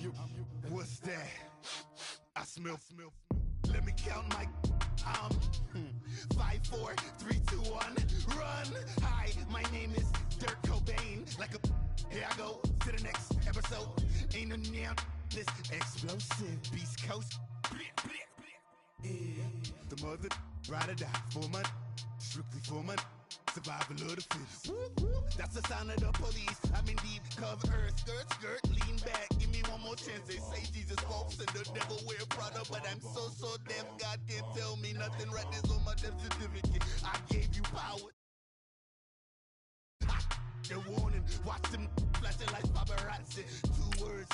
you. What's that? I smell. Let me count my. 5, 4, 3, 2, 1, run. Hi, my name is Dirk Cobain. Like a. Here I go to the next episode. Ain't no damn this explosive Beast Coast. Yeah. The mother ride or die for my. Strictly for my. Survival of the fittest. That's the sound of the police. I'm in deep cover, skirt, lean back. Give me one more chance. They say Jesus walks and the devil wear Prada, but I'm so deaf. God can't tell me nothing. Right there's on my death certificate. I gave you power. The warning. Watch them flashing like paparazzi. 2 words.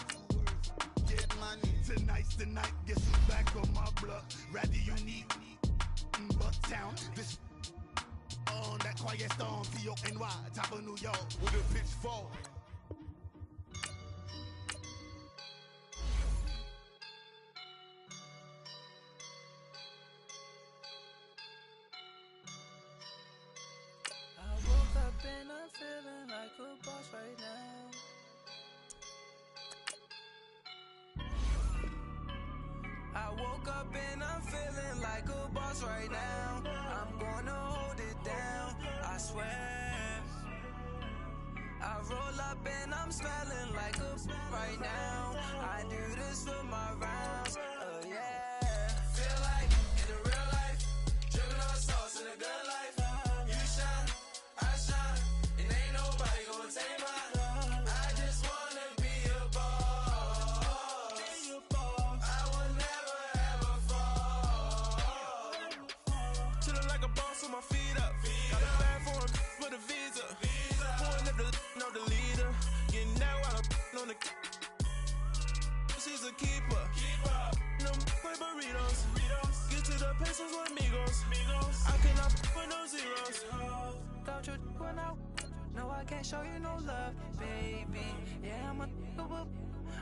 Get money. Tonight's the night. Guess who's back on my block? Rather unique. Bucktown. This. On that quiet storm, T-O-N-Y, top of New York, with a pitchfork. I woke up and I'm feeling like a boss right now. I woke up and I'm feeling like a boss right now. I'm gonna hold it down, I swear. I roll up and I'm smelling like a right now. I do this for my rounds, oh yeah. Feel like in the real life, dripping on sauce in the good life. You shine, I shine, and ain't nobody gonna take mine. I just wanna be a boss. I will never ever fall. Chillin' like a boss with my feet up. Got a bag for him with a visa. Pulling up the leader. Getting that while I'm on the. She's a keeper. No burritos. Get to the pesos with amigos. I cannot with no zeros. Don't you run out? No, I can't show you no love, baby. Yeah,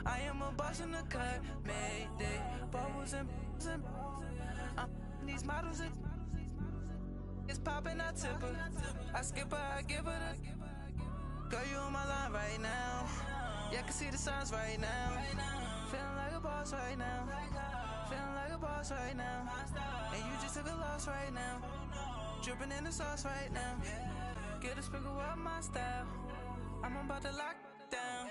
I am a boss in the cut. Mayday. Bubbles and these models are. It's poppin', I tip her. I skip her, I give her the. Girl, you on my line right now. Yeah, I can see the signs right now. Feeling like a boss right now. Feeling like a boss right now. And you just took a loss right now. Dripping in the sauce right now. Get a sprinkle up my style. I'm about to lock down.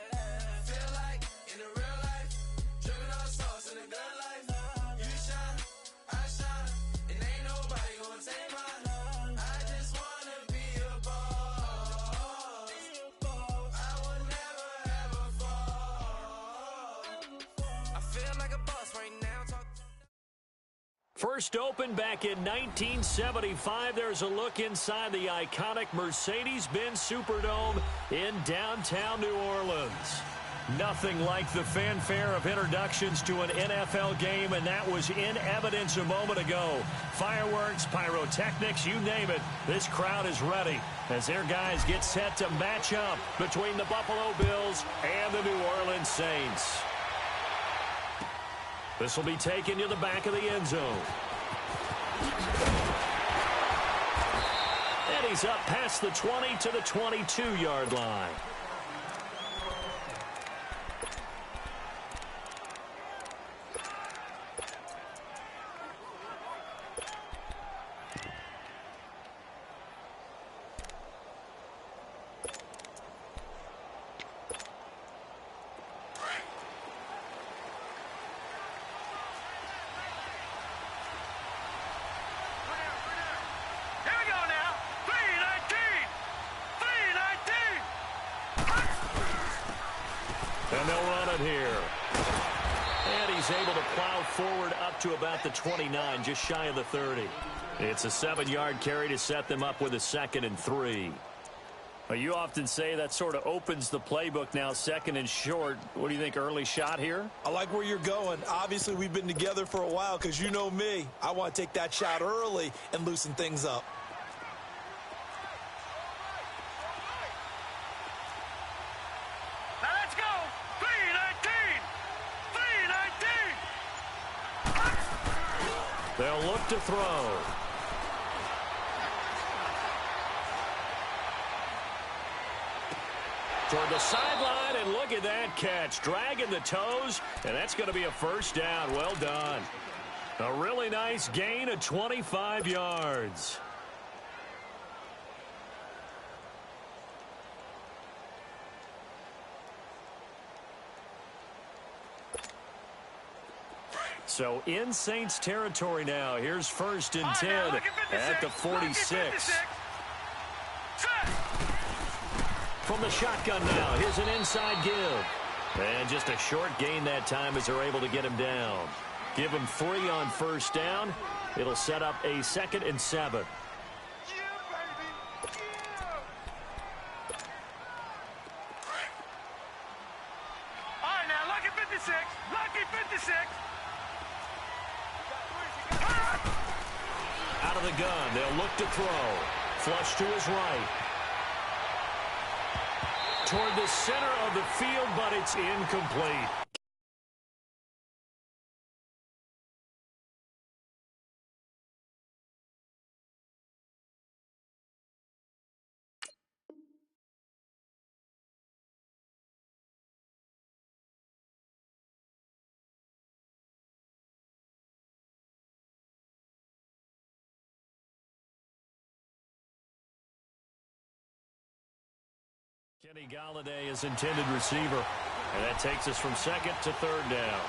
Feel like in the real life. Dripping on sauce in the good life. You shine, I shine. And ain't nobody gonna take mine. First opened back in 1975, there's a look inside the iconic Mercedes-Benz Superdome in downtown New Orleans. Nothing like the fanfare of introductions to an NFL game, and that was in evidence a moment ago. Fireworks, pyrotechnics, you name it, this crowd is ready as their guys get set to match up between the Buffalo Bills and the New Orleans Saints. This will be taken to the back of the end zone. And he's up past the 20 to the 22-yard line. And they'll run it here. And he's able to plow forward up to about the 29, just shy of the 30. It's a 7-yard carry to set them up with a 2nd and 3. Well, you often say that sort of opens the playbook now, 2nd and short. What do you think, early shot here? I like where you're going. Obviously, we've been together for a while because you know me. I want to take that shot early and loosen things up. They'll look to throw. Toward the sideline, And look at that catch, dragging the toes, and that's going to be a first down. Well done. A really nice gain of 25 yards. So in Saints territory now. Here's 1st and 10 at the 46. From the shotgun now, here's an inside give. And just a short gain that time as they're able to get him down. Give him 3 on 1st down. It'll set up a 2nd and 7. All right, now, lucky 56. Lucky 56. Out of the gun, they'll look to throw. Flush to his right. Toward the center of the field, but it's incomplete. Kenny Galladay is intended receiver. And that takes us from 2nd to 3rd down.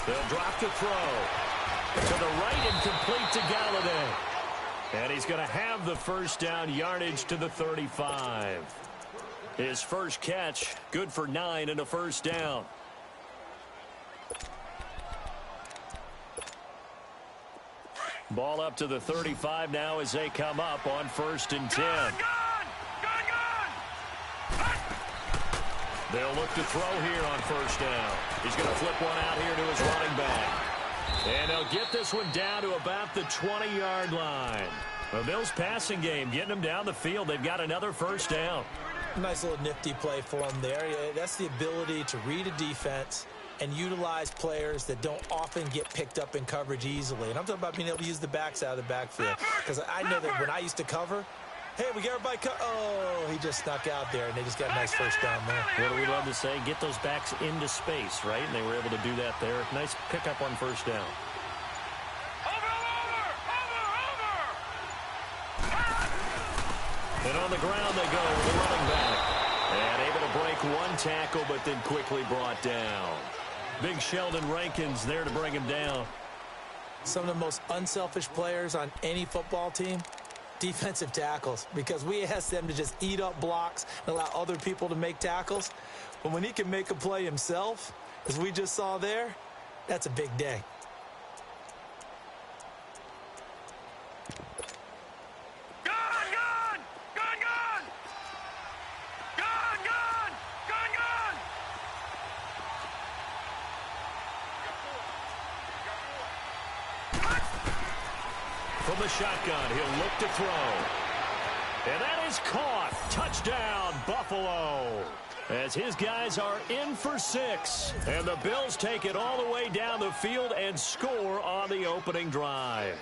They'll drop to throw. To the right and complete to Galladay. And he's going to have the first down, yardage to the 35. His first catch, good for 9 and a first down. Ball up to the 35 now as they come up on 1st and 10. They'll look to throw here on 1st down. He's going to flip one out here to his running back. And they'll get this one down to about the 20-yard line. The Bills' passing game getting them down the field. They've got another first down. Nice little nifty play for them there. That's the ability to read a defense and utilize players that don't often get picked up in coverage easily. And I'm talking about being able to use the backs out of the backfield. Because I know that when I used to cover, hey, we got everybody oh, he just snuck out there, and they just got a nice first down there. What do we love to say? Get those backs into space, right? And they were able to do that there. Nice pickup on 1st down. And on the ground they go with the running back. And able to break one tackle, but then quickly brought down. Big Sheldon Rankins there to bring him down. Some of the most unselfish players on any football team, defensive tackles, because we ask them to just eat up blocks and allow other people to make tackles. But when he can make a play himself, as we just saw there, that's a big day. From the shotgun, he'll look to throw. And that is caught. Touchdown, Buffalo. As his guys are in for 6. And the Bills take it all the way down the field and score on the opening drive.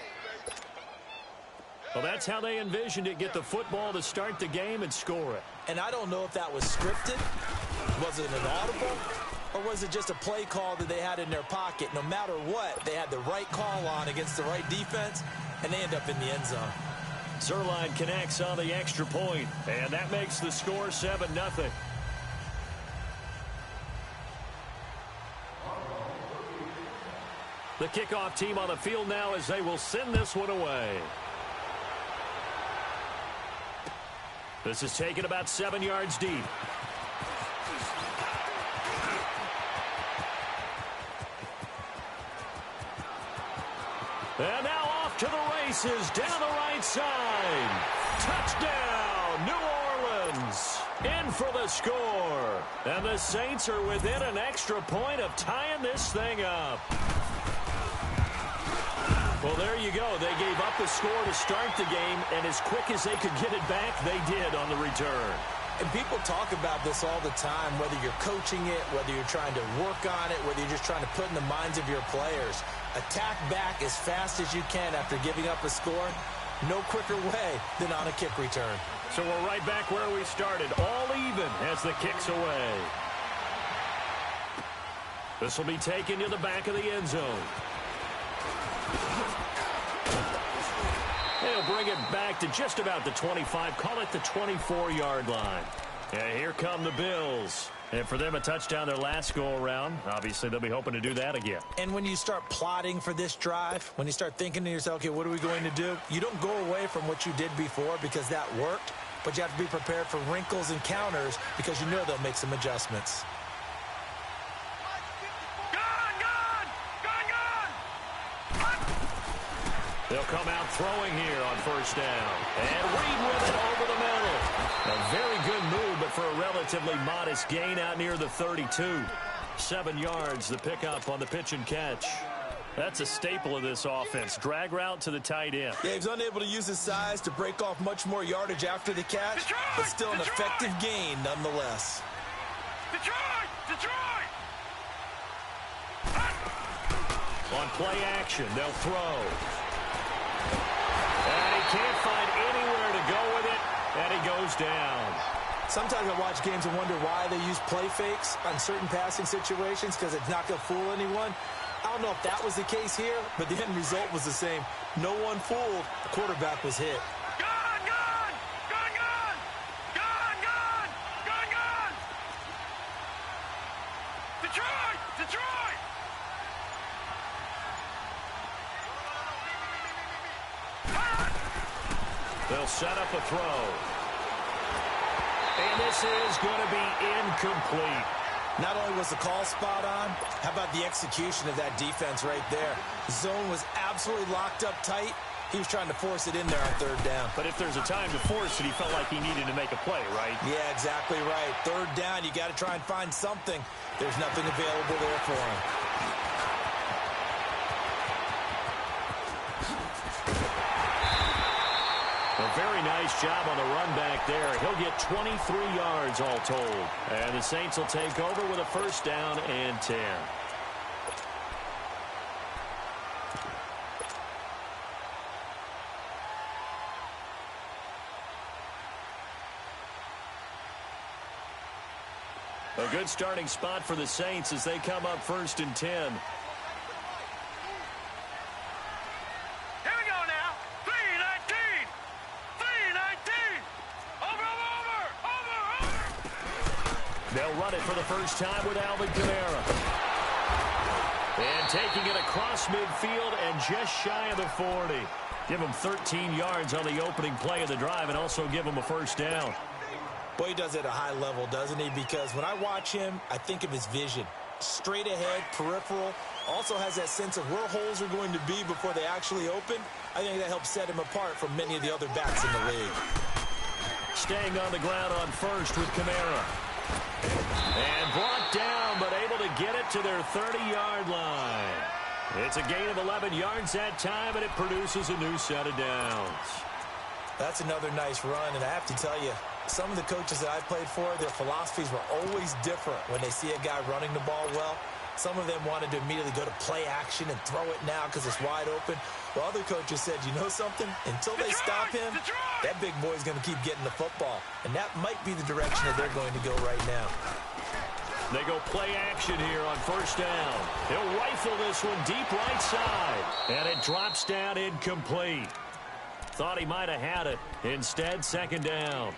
Well, that's how they envisioned it. Get the football to start the game and score it. And I don't know if that was scripted. Was it an audible? Or was it just a play call that they had in their pocket? No matter what, they had the right call on against the right defense, and they end up in the end zone. Zerline connects on the extra point, and that makes the score 7-0. The kickoff team on the field now as they will send this one away. This is taken about 7 yards deep. And now off to the races down the right side. Touchdown, New Orleans in for the score. And the Saints are within an extra point of tying this thing up. Well, there you go. They gave up the score to start the game, and as quick as they could get it back, they did on the return. And people talk about this all the time, whether you're coaching it, whether you're trying to work on it, whether you're just trying to put in the minds of your players. Attack back as fast as you can after giving up a score. No quicker way than on a kick return. So we're right back where we started, all even as the kick's away. This will be taken to the back of the end zone. They'll bring it back to just about the 25, call it the 24-yard line. Yeah, here come the Bills. And for them, a touchdown their last go-around. Obviously, they'll be hoping to do that again. And when you start plotting for this drive, when you start thinking to yourself, okay, what are we going to do? You don't go away from what you did before because that worked, but you have to be prepared for wrinkles and counters because you know they'll make some adjustments. They'll come out throwing here on first down. And Reed with it over the middle. A very good move, but for a relatively modest gain out near the 32. 7 yards, the pickup on the pitch and catch. That's a staple of this offense. Drag route to the tight end. Yeah, he's unable to use his size to break off much more yardage after the catch, but still an effective gain nonetheless. On play action, they'll throw. And he can't find anywhere to go with it, and he goes down. Sometimes I watch games and wonder why they use play fakes on certain passing situations because it's not going to fool anyone. I don't know if that was the case here, but the end result was the same. No one fooled. The quarterback was hit. They'll set up a throw. And this is going to be incomplete. Not only was the call spot on, how about the execution of that defense right there? The zone was absolutely locked up tight. He was trying to force it in there on third down. But if there's a time to force it, he felt like he needed to make a play, right? Yeah, exactly right. Third down, you got to try and find something. There's nothing available there for him. A very nice job on the run back there. He'll get 23 yards all told. And the Saints will take over with a first down and 10. A good starting spot for the Saints as they come up first and 10. They'll run it for the first time with Alvin Kamara. And taking it across midfield and just shy of the 40. Give him 13 yards on the opening play of the drive and also give him a first down. Boy, he does it at a high level, doesn't he? Because when I watch him, I think of his vision. Straight ahead, peripheral. Also has that sense of where holes are going to be before they actually open. I think that helps set him apart from many of the other backs in the league. Staying on the ground on first with Kamara. And brought down, but able to get it to their 30-yard line. It's a gain of 11 yards that time, and it produces a new set of downs. That's another nice run, and I have to tell you, some of the coaches that I played for, their philosophies were always different when they see a guy running the ball well. Some of them wanted to immediately go to play action and throw it now because it's wide open. While other coaches said, you know something? Until they stop him, that big boy's going to keep getting the football. And that might be the direction that they're going to go right now. They go play action here on first down. He'll rifle this one deep right side. And it drops down incomplete. Thought he might have had it. Instead, second down.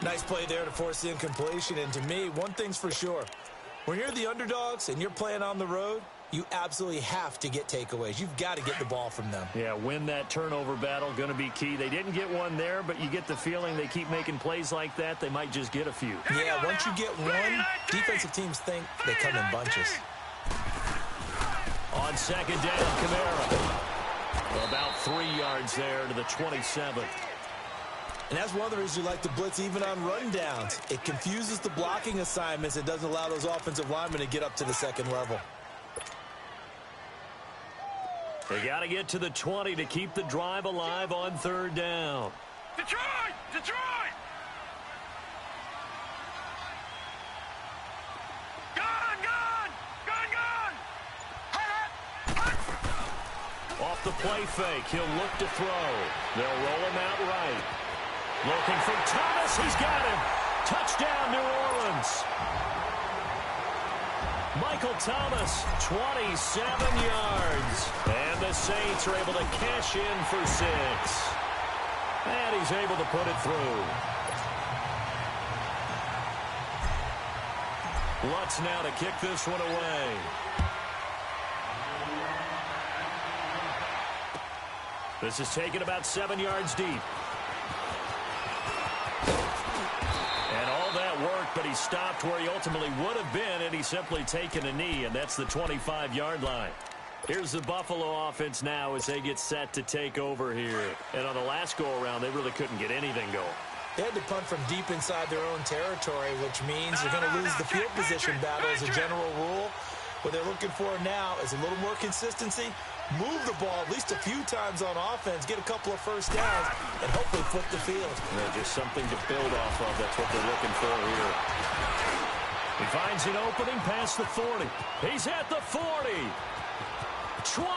Nice play there to force the incompletion. And to me, one thing's for sure. When you're the underdogs and you're playing on the road, you absolutely have to get takeaways. You've got to get the ball from them. Yeah, win that turnover battle, going to be key. They didn't get one there, but you get the feeling they keep making plays like that, they might just get a few. Yeah, once you get one, defensive teams think they come in bunches. On second down, Kamara. About 3 yards there to the 27. And that's one of the reasons you like to blitz even on rundowns. It confuses the blocking assignments. It doesn't allow those offensive linemen to get up to the second level. They got to get to the 20 to keep the drive alive on third down. Detroit! Detroit! Gun! Gun! Gun! Gun! Off the play fake, he'll look to throw. They'll roll him out right. Looking for Thomas, he's got him. Touchdown, New Orleans. Michael Thomas, 27 yards. And the Saints are able to cash in for 6. And he's able to put it through. Lutz now to kick this one away. This is taken about 7 yards deep. And all that worked, but he stopped where he ultimately would have been, and he's simply taken a knee, and that's the 25-yard line. Here's the Buffalo offense now as they get set to take over here. And on the last go-around, they really couldn't get anything going. They had to punt from deep inside their own territory, which means you're going to lose the field position battle as a general rule. What they're looking for now is a little more consistency, move the ball at least a few times on offense, get a couple of first downs, and hopefully flip the field. Just something to build off of. That's what they're looking for here. He finds an opening past the 40. He's at the 40. 20.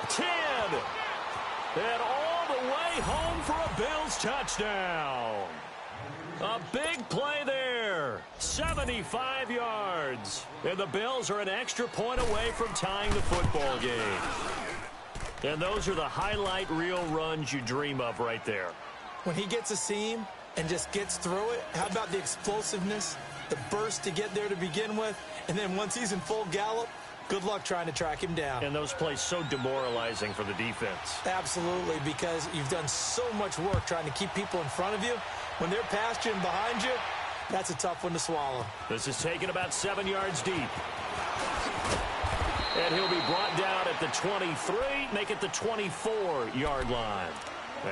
10. And all the way home for a Bills touchdown. A big play there. 75 yards. And the Bills are an extra point away from tying the football game. And those are the highlight reel runs you dream of right there. When he gets a seam and just gets through it, how about the explosiveness, the burst to get there to begin with, and then once he's in full gallop, good luck trying to track him down. And those plays so demoralizing for the defense. Absolutely, because you've done so much work trying to keep people in front of you. When they're past you and behind you, that's a tough one to swallow. This is taken about 7 yards deep. And he'll be brought down at the 23, make it the 24-yard line.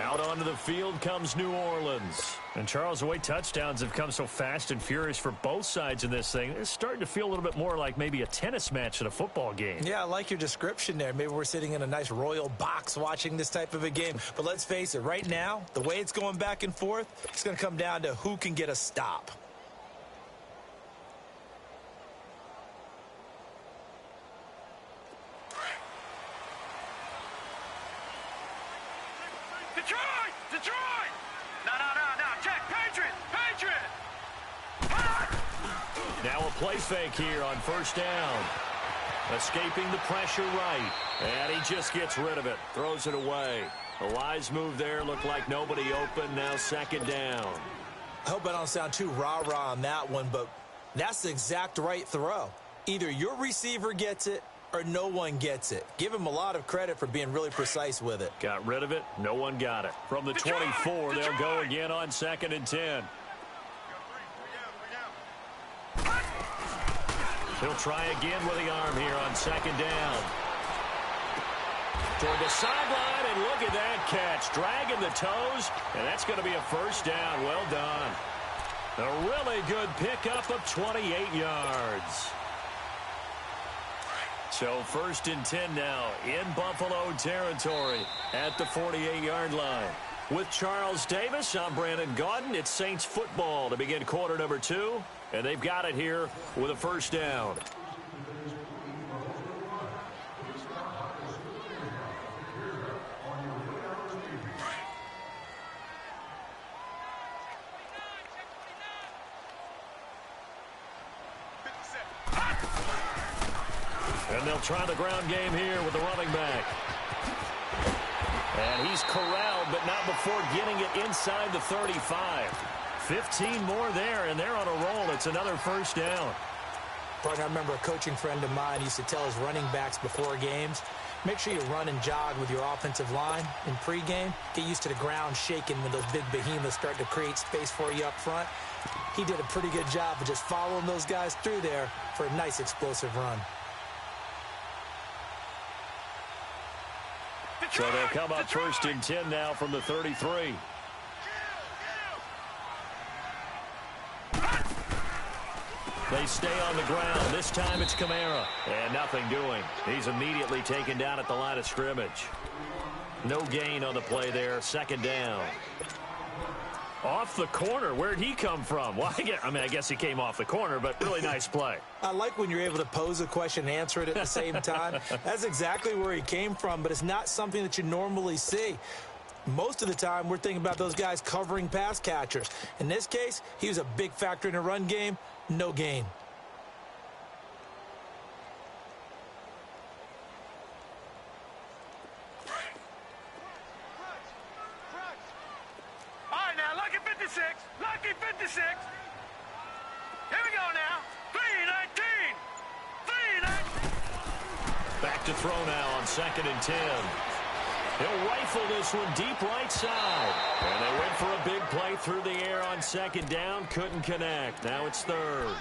Out onto the field comes New Orleans. And Charles, the way touchdowns have come so fast and furious for both sides in this thing, it's starting to feel a little bit more like maybe a tennis match in a football game. Yeah, I like your description there. Maybe we're sitting in a nice royal box watching this type of a game. But let's face it, right now, the way it's going back and forth, it's going to come down to who can get a stop. Detroit! Detroit! No. Check. Patriot! Now a play fake here on first down. Escaping the pressure right. And he just gets rid of it. Throws it away. A wise move there. Looked like nobody open. Now second down. I hope I don't sound too rah-rah on that one, but that's the exact right throw. Either your receiver gets it or no one gets it. Give him a lot of credit for being really precise with it. Got rid of it. No one got it. From the 24, they'll go again on 2nd and 10. He'll try again with the arm here on 2nd down. Toward the sideline, and look at that catch. Dragging the toes, and that's going to be a first down. Well done. A really good pickup of 28 yards. So 1st and 10 now in Buffalo territory at the 48-yard line. With Charles Davis, I'm Brandon Gaudin. It's Saints football to begin quarter number 2, and they've got it here with a first down. And they'll try the ground game here with the running back. And he's corralled, but not before getting it inside the 35. 15 more there, and they're on a roll. It's another first down. Partner, I remember a coaching friend of mine used to tell his running backs before games, make sure you run and jog with your offensive line in pregame. Get used to the ground shaking when those big behemoths start to create space for you up front. He did a pretty good job of just following those guys through there for a nice explosive run. So they'll come up 1st and 10 now from the 33. They stay on the ground. This time it's Kamara. And nothing doing. He's immediately taken down at the line of scrimmage. No gain on the play there. Second down. Off the corner. Where'd he come from? Well, I guess he came off the corner, but really nice play. I like when you're able to pose a question and answer it at the same time. That's exactly where he came from, but it's not something that you normally see. Most of the time, we're thinking about those guys covering pass catchers. In this case, he was a big factor in the run game. No gain. All right, now, lucky 56. Lucky 56. Here we go now. 3-19. 3-19. Back to throw now on 2nd and 10. He'll rifle this one deep right side. And they went for a big play through the air on 2nd down. Couldn't connect. Now it's 3rd.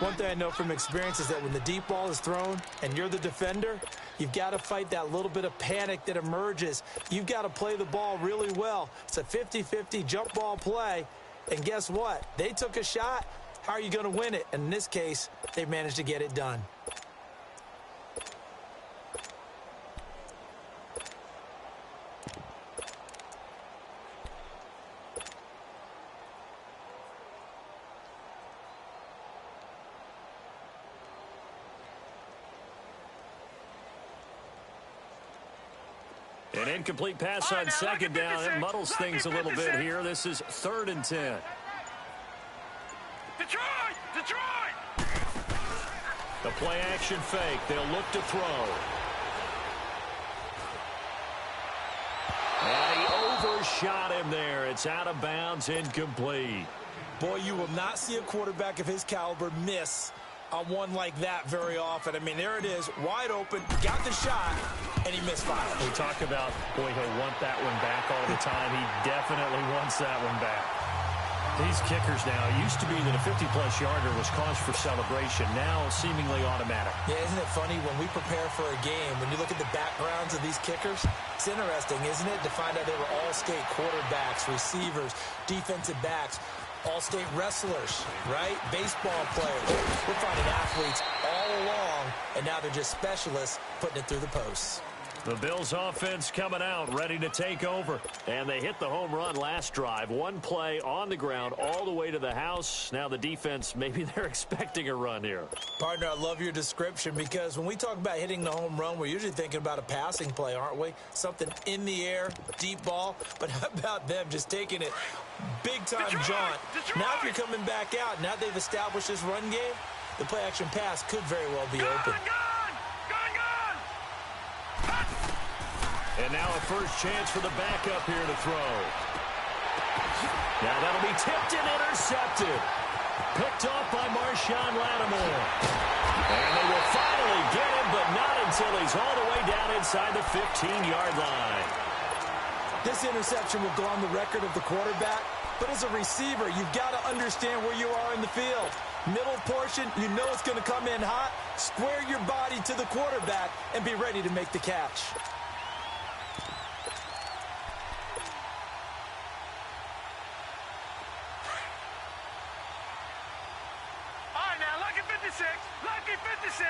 One thing I know from experience is that when the deep ball is thrown and you're the defender, you've got to fight that little bit of panic that emerges. You've got to play the ball really well. It's a 50-50 jump ball play. And guess what? They took a shot. How are you going to win it? And in this case, they managed to get it done. An incomplete pass on 2nd down. It muddles things a little bit here. This is 3rd and 10. Detroit! Detroit! The play action fake. They'll look to throw. And he overshot him there. It's out of bounds, incomplete. Boy, you will not see a quarterback of his caliber miss on one like that very often. I mean, there it is, wide open, got the shot, and he misfired. We talk about, boy, he'll want that one back all the time. He definitely wants that one back. These kickers now, it used to be that a 50-plus yarder was cause for celebration. Now, seemingly automatic. Yeah, isn't it funny when we prepare for a game, when you look at the backgrounds of these kickers, it's interesting, isn't it, to find out they were all-state quarterbacks, receivers, defensive backs, all-state wrestlers, right? Baseball players. We're finding athletes all along, and now they're just specialists putting it through the posts. The Bills offense coming out, ready to take over. And they hit the home run last drive. One play on the ground all the way to the house. Now the defense, maybe they're expecting a run here. Partner, I love your description because when we talk about hitting the home run, we're usually thinking about a passing play, aren't we? Something in the air, deep ball. But how about them just taking it big-time jaunt? Now if you're coming back out, now they've established this run game, the play-action pass could very well be open. And now a first chance for the backup here to throw. Now that'll be tipped and intercepted. Picked off by Marshawn Lattimore. And they will finally get him, but not until he's all the way down inside the 15-yard line. This interception will go on the record of the quarterback, but as a receiver, you've got to understand where you are in the field. Middle portion, you know it's going to come in hot. Square your body to the quarterback and be ready to make the catch. Lucky 56.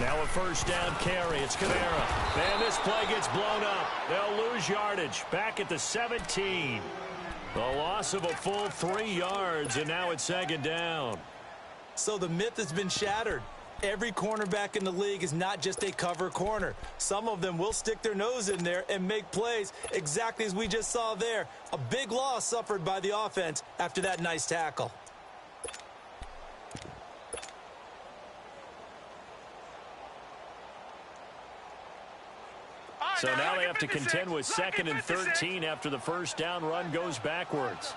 Now a first down carry. It's Kamara. And this play gets blown up. They'll lose yardage. Back at the 17. The loss of a full 3 yards, and now it's 2nd down. So the myth has been shattered. Every cornerback in the league is not just a cover corner. Some of them will stick their nose in there and make plays exactly as we just saw there. A big loss suffered by the offense after that nice tackle. So now they have to contend with 2nd and 13 after the first down run goes backwards.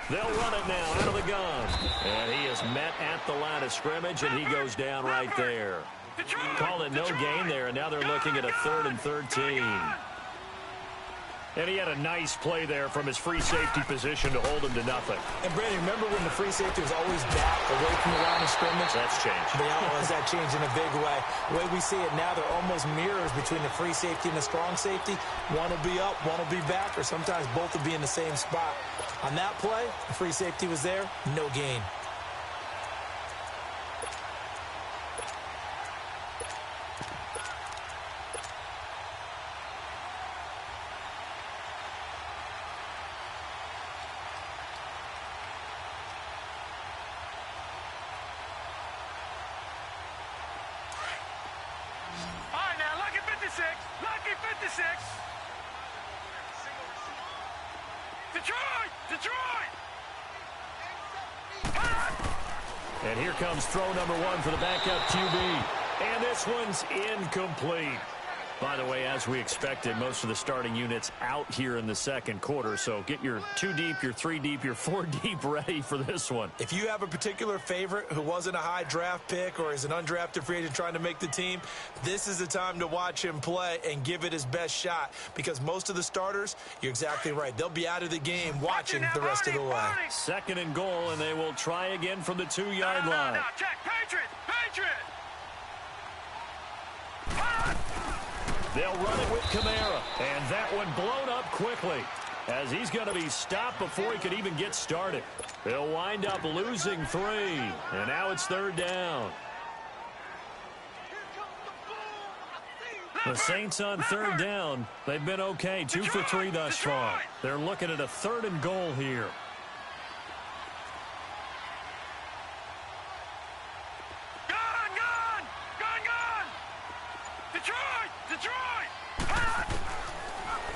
They'll run it now out of the gun. And he is met at the line of scrimmage, and he goes down right there. Call it no gain there, and now they're looking at a 3rd and 13. And he had a nice play there from his free safety position to hold him to nothing. And, Brandon, remember when the free safety was always back away from the line of scrimmage? That's changed. Has that changed in a big way? The way we see it now, they're almost mirrors between the free safety and the strong safety. One will be up, one will be back, or sometimes both will be in the same spot. On that play, the free safety was there, no gain. Lucky 56. Detroit! And here comes throw number 1 for the backup QB. And this one's incomplete. By the way, as we expected, most of the starting units out here in the second quarter. So get your 2 deep, your 3 deep, your 4 deep ready for this one. If you have a particular favorite who wasn't a high draft pick or is an undrafted free agent trying to make the team, this is the time to watch him play and give it his best shot. Because most of the starters, you're exactly right, they'll be out of the game watching the rest of the way. Second and goal, and they will try again from the 2-yard line. No, check. Patriot! They'll run it with Kamara, and that one blown up quickly as he's going to be stopped before he could even get started. They'll wind up losing 3, and now it's 3rd down. The Saints on 3rd down. They've been okay, 2 for 3 thus far. They're looking at a 3rd and goal here.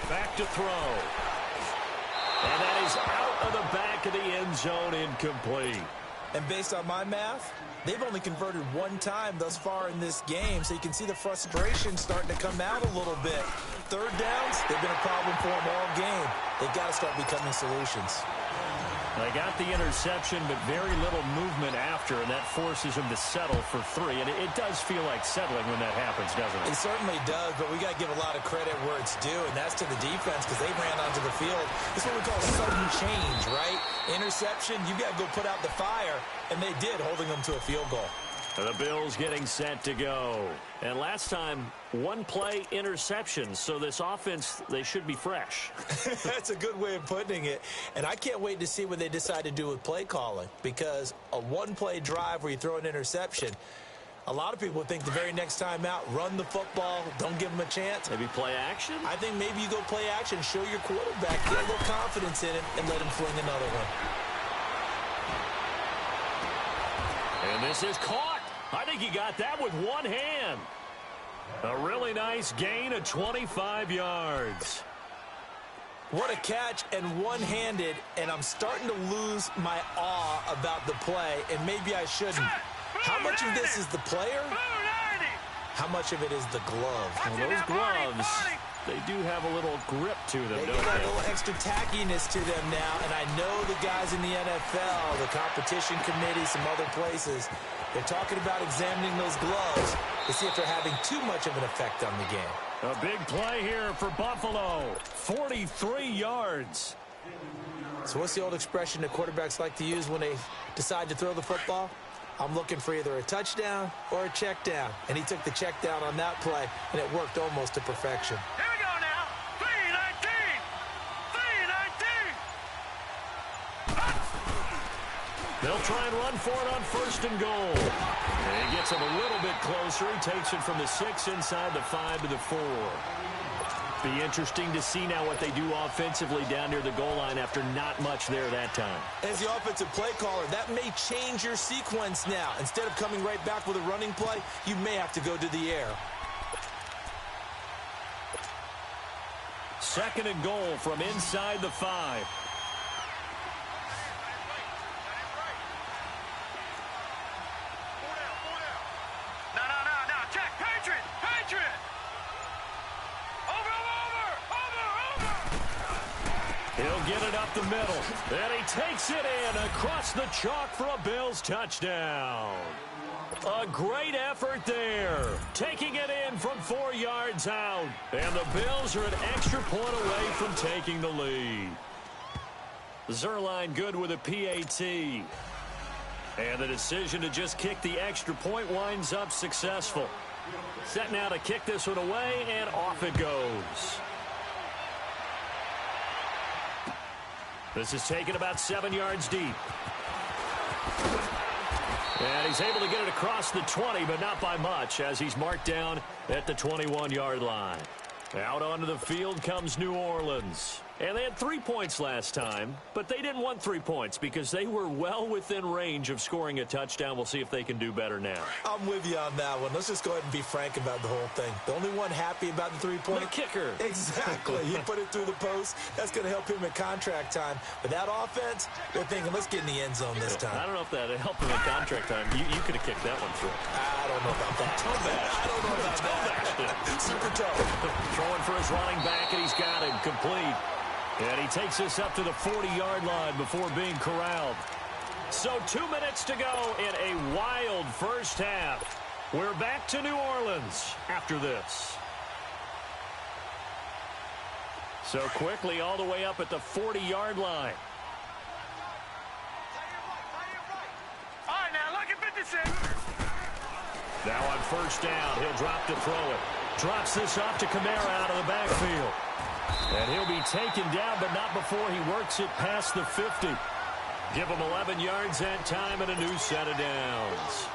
Back to throw. And that is out of the back of the end zone, incomplete. And based on my math, they've only converted 1 time thus far in this game, so you can see the frustration starting to come out a little bit. 3rd downs, they've been a problem for them all game. They've got to start becoming solutions. They got the interception, but very little movement after, and that forces them to settle for 3. And it does feel like settling when that happens, doesn't it? It certainly does, but we got to give a lot of credit where it's due, and that's to the defense because they ran onto the field. This is what we call sudden change, right? Interception, you got to go put out the fire, and they did, holding them to a field goal. The Bills getting set to go. And last time, 1-play interception. So this offense, they should be fresh. That's a good way of putting it. And I can't wait to see what they decide to do with play calling. Because a 1-play drive where you throw an interception, a lot of people think the very next time out, run the football, don't give them a chance. Maybe play action? I think maybe you go play action, show your quarterback, get a little confidence in it, and let him fling another one. And this is caught. I think he got that with 1 hand. A really nice gain of 25 yards. What a catch and one-handed, and I'm starting to lose my awe about the play, and maybe I shouldn't. How much of this is the player? How much of it is the glove? Well, those gloves, they do have a little grip to them, They don't get that they? little extra tackiness to them now, and I know the guys in the NFL, the competition committee, some other places, they're talking about examining those gloves to see if they're having too much of an effect on the game. A big play here for Buffalo. 43 yards. So what's the old expression that quarterbacks like to use when they decide to throw the football? I'm looking for either a touchdown or a check down. And he took the check down on that play, and it worked almost to perfection. Here we go now. 3-19. 3-19. They'll try and run for it on 1st and goal. And he gets him a little bit closer. He takes it from the 6 inside the 5 to the 4. Be interesting to see now what they do offensively down near the goal line after not much there that time. As the offensive play caller, that may change your sequence now. Instead of coming right back with a running play, you may have to go to the air. 2nd and goal from inside the 5. No. Check. Patriot. Over. He'll get it up the middle. And he takes it in across the chalk for a Bills touchdown. A great effort there. Taking it in from 4 yards out. And the Bills are an extra point away from taking the lead. Zerline good with a PAT. And the decision to just kick the extra point winds up successful. Set now to kick this one away, and off it goes. This is taken about 7 yards deep. And he's able to get it across the 20, but not by much, as he's marked down at the 21-yard line. Out onto the field comes New Orleans. And they had 3 points last time, but they didn't want 3 points because they were well within range of scoring a touchdown. We'll see if they can do better now. I'm with you on that one. Let's just go ahead and be frank about the whole thing. The only one happy about the three-point... The kicker. Exactly. He put it through the post. That's going to help him in contract time. But that offense, they're thinking, let's get in the end zone this time. I don't know if that helped him in contract time. You could have kicked that one through. I don't know about that. I don't know about that. Super tough. Throwing for his running back, and he's got him complete. And he takes this up to the 40-yard line before being corralled. So 2 minutes to go in a wild first half. We're back to New Orleans after this. So quickly all the way up at the 40-yard line. All right, now look at 56. Now on first down, he'll drop to throw it. Drops this off to Kamara out of the backfield. And he'll be taken down, but not before he works it past the 50. Give him 11 yards that time and a new set of downs.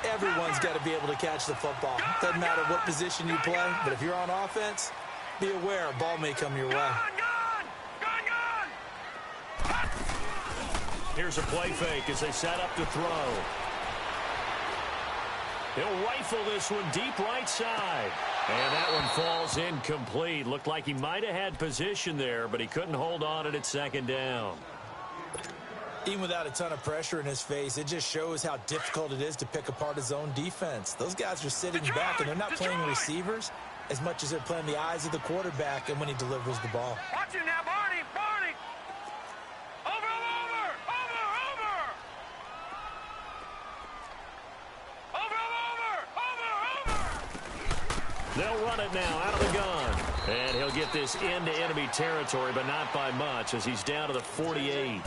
Everyone's got to be able to catch the football. Doesn't matter what position you play, but if you're on offense, be aware a ball may come your way. Here's a play fake as they set up to throw. He'll rifle this one deep right side. And that one falls incomplete. Looked like he might have had position there, but he couldn't hold on at second down. Even without a ton of pressure in his face, it just shows how difficult it is to pick apart his own defense. Those guys are sitting back, and they're not playing receivers as much as they're playing the eyes of the quarterback and when he delivers the ball. Watch it now, Barney. Over. They'll run it now out of the gun. And he'll get this into enemy territory, but not by much as he's down to the 48.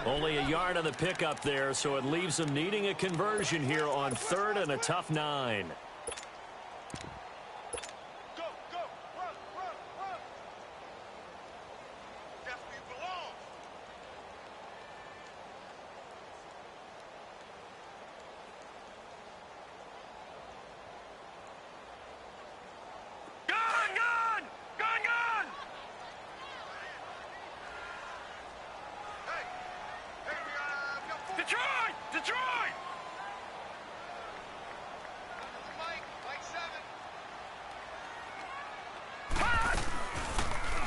Only a yard on the pickup there, so it leaves him needing a conversion here on 3rd and a tough 9. Go, run. That's where you belong. Gun! Hey, Detroit! Mike 7.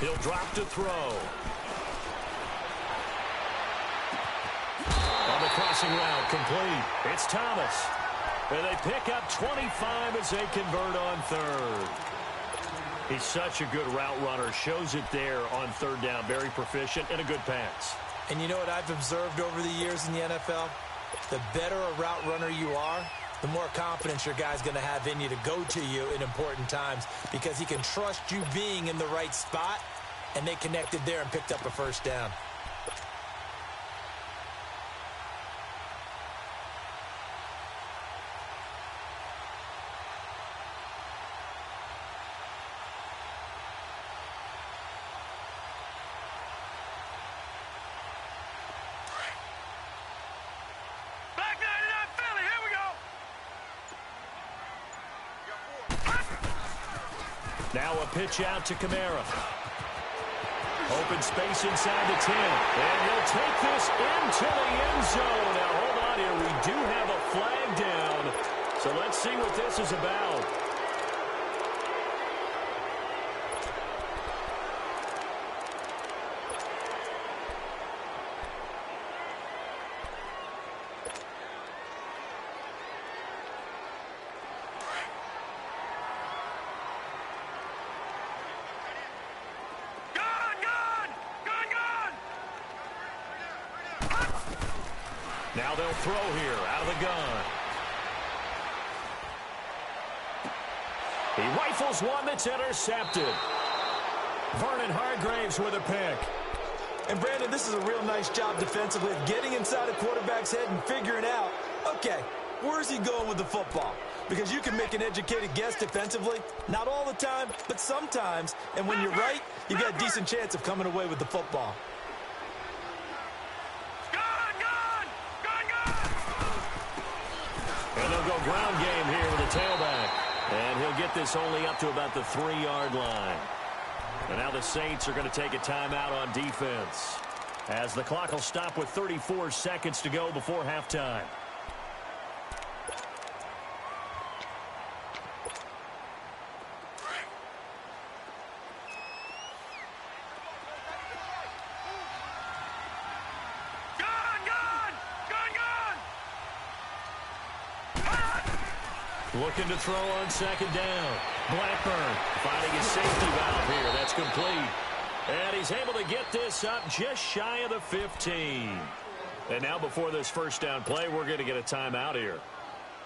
He'll drop to throw. On the crossing route, complete. It's Thomas. And they pick up 25 as they convert on 3rd. He's such a good route runner. Shows it there on 3rd down. Very proficient and a good pass. And you know what I've observed over the years in the NFL? The better a route runner you are, the more confidence your guy's going to have in you to go to you in important times because he can trust you being in the right spot, and they connected there and picked up a first down. Now a pitch out to Kamara. Open space inside the 10. And he'll take this into the end zone. Now hold on here. We do have a flag down. So let's see what this is about. Now they'll throw here out of the gun. He rifles one that's intercepted. Vernon Hargraves with a pick. And, Brandon, this is a real nice job defensively of getting inside a quarterback's head and figuring out, okay, where's he going with the football? Because you can make an educated guess defensively, not all the time, but sometimes. And when you're right, you've got a decent chance of coming away with the football. And they'll go ground game here with a tailback. And he'll get this only up to about the 3-yard line. And now the Saints are going to take a timeout on defense, as the clock will stop with 34 seconds to go before halftime. Looking to throw on second down. Blackburn finding his safety valve here. That's complete. And he's able to get this up just shy of the 15. And now before this first down play, we're going to get a timeout here,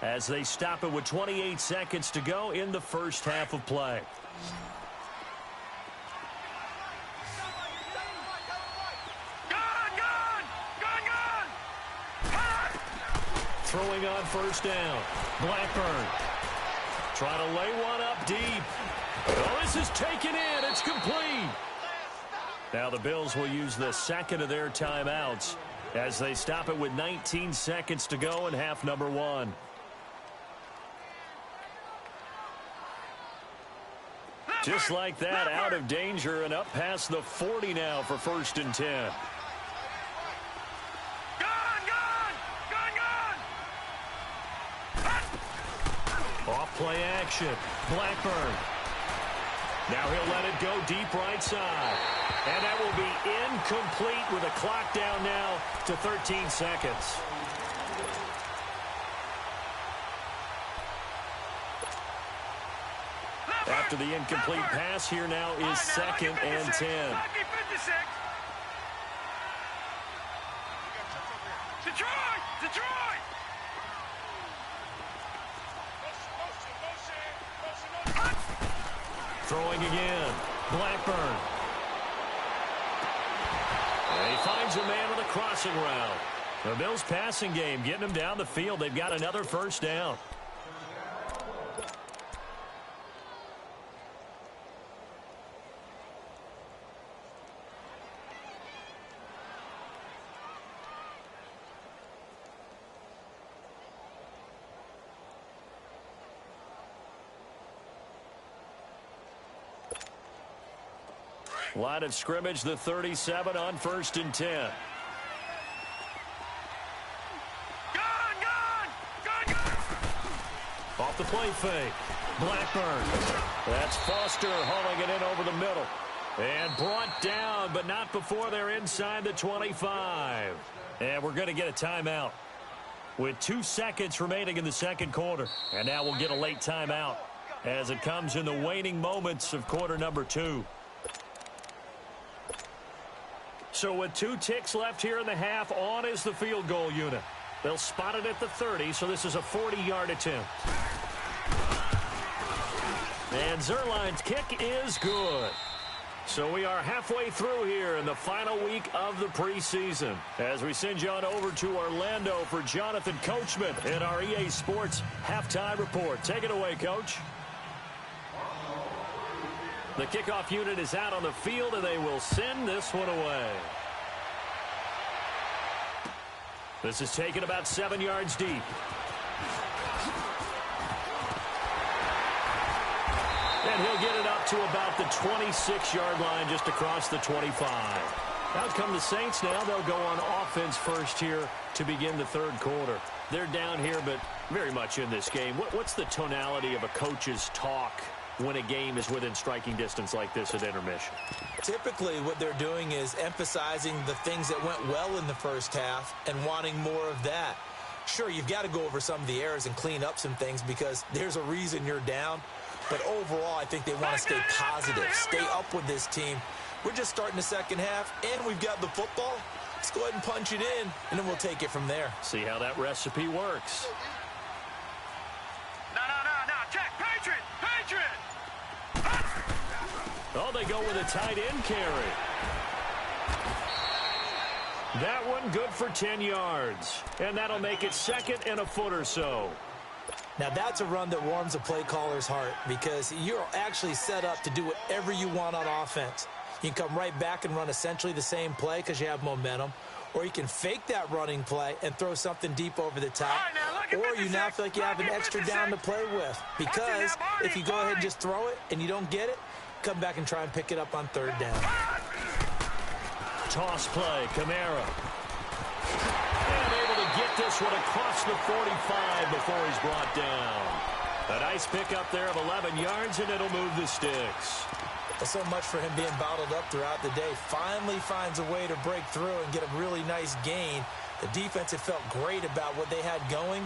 as they stop it with 28 seconds to go in the first half of play. Throwing on first down. Blackburn trying to lay one up deep. Oh, this is taken in. It's complete. Now the Bills will use the second of their timeouts as they stop it with 19 seconds to go in half number 1. Just like that, out of danger and up past the 40 now for 1st and 10. Off-play action. Blackburn. Now he'll let it go deep right side. And that will be incomplete with a clock down now to 13 seconds. After the incomplete pass, here now is 2nd and 10. Detroit! Throwing again. Blackburn. And he finds a man on the crossing route. The Bills' passing game getting him down the field. They've got another first down. Line of scrimmage, the 37 on 1st and 10. Off the play fake. Blackburn. That's Foster hauling it in over the middle. And brought down, but not before they're inside the 25. And we're going to get a timeout with 2 seconds remaining in the second quarter. And now we'll get a late timeout as it comes in the waning moments of quarter number 2. So with 2 ticks left here in the half, on is the field goal unit. They'll spot it at the 30, so this is a 40-yard attempt. And Zerline's kick is good. So we are halfway through here in the final week of the preseason, as we send you on over to Orlando for Jonathan Coachman in our EA Sports Halftime Report. Take it away, Coach. The kickoff unit is out on the field, and they will send this one away. This is taken about 7 yards deep. And he'll get it up to about the 26-yard line, just across the 25. Out come the Saints now. They'll go on offense first here to begin the third quarter. They're down here, but very much in this game. What's the tonality of a coach's talk when a game is within striking distance like this at intermission? Typically, what they're doing is emphasizing the things that went well in the first half and wanting more of that. Sure, you've got to go over some of the errors and clean up some things because there's a reason you're down. But overall, I think they want to stay positive, stay up with this team. We're just starting the second half, and we've got the football. Let's go ahead and punch it in, and then we'll take it from there. See how that recipe works. No. Check. Patriot. they go with a tight end carry. That one good for 10 yards. And that'll make it 2nd and a foot or so. Now, that's a run that warms a play caller's heart because you're actually set up to do whatever you want on offense. You can come right back and run essentially the same play because you have momentum, or you can fake that running play and throw something deep over the top, or you now feel like you have an extra down to play with because if you go ahead and just throw it and you don't get it, come back and try and pick it up on 3rd down. Toss play, Kamara. And able to get this one across the 45 before he's brought down. A nice pickup there of 11 yards, and it'll move the sticks. So much for him being bottled up throughout the day. Finally finds a way to break through and get a really nice gain. The defense had felt great about what they had going.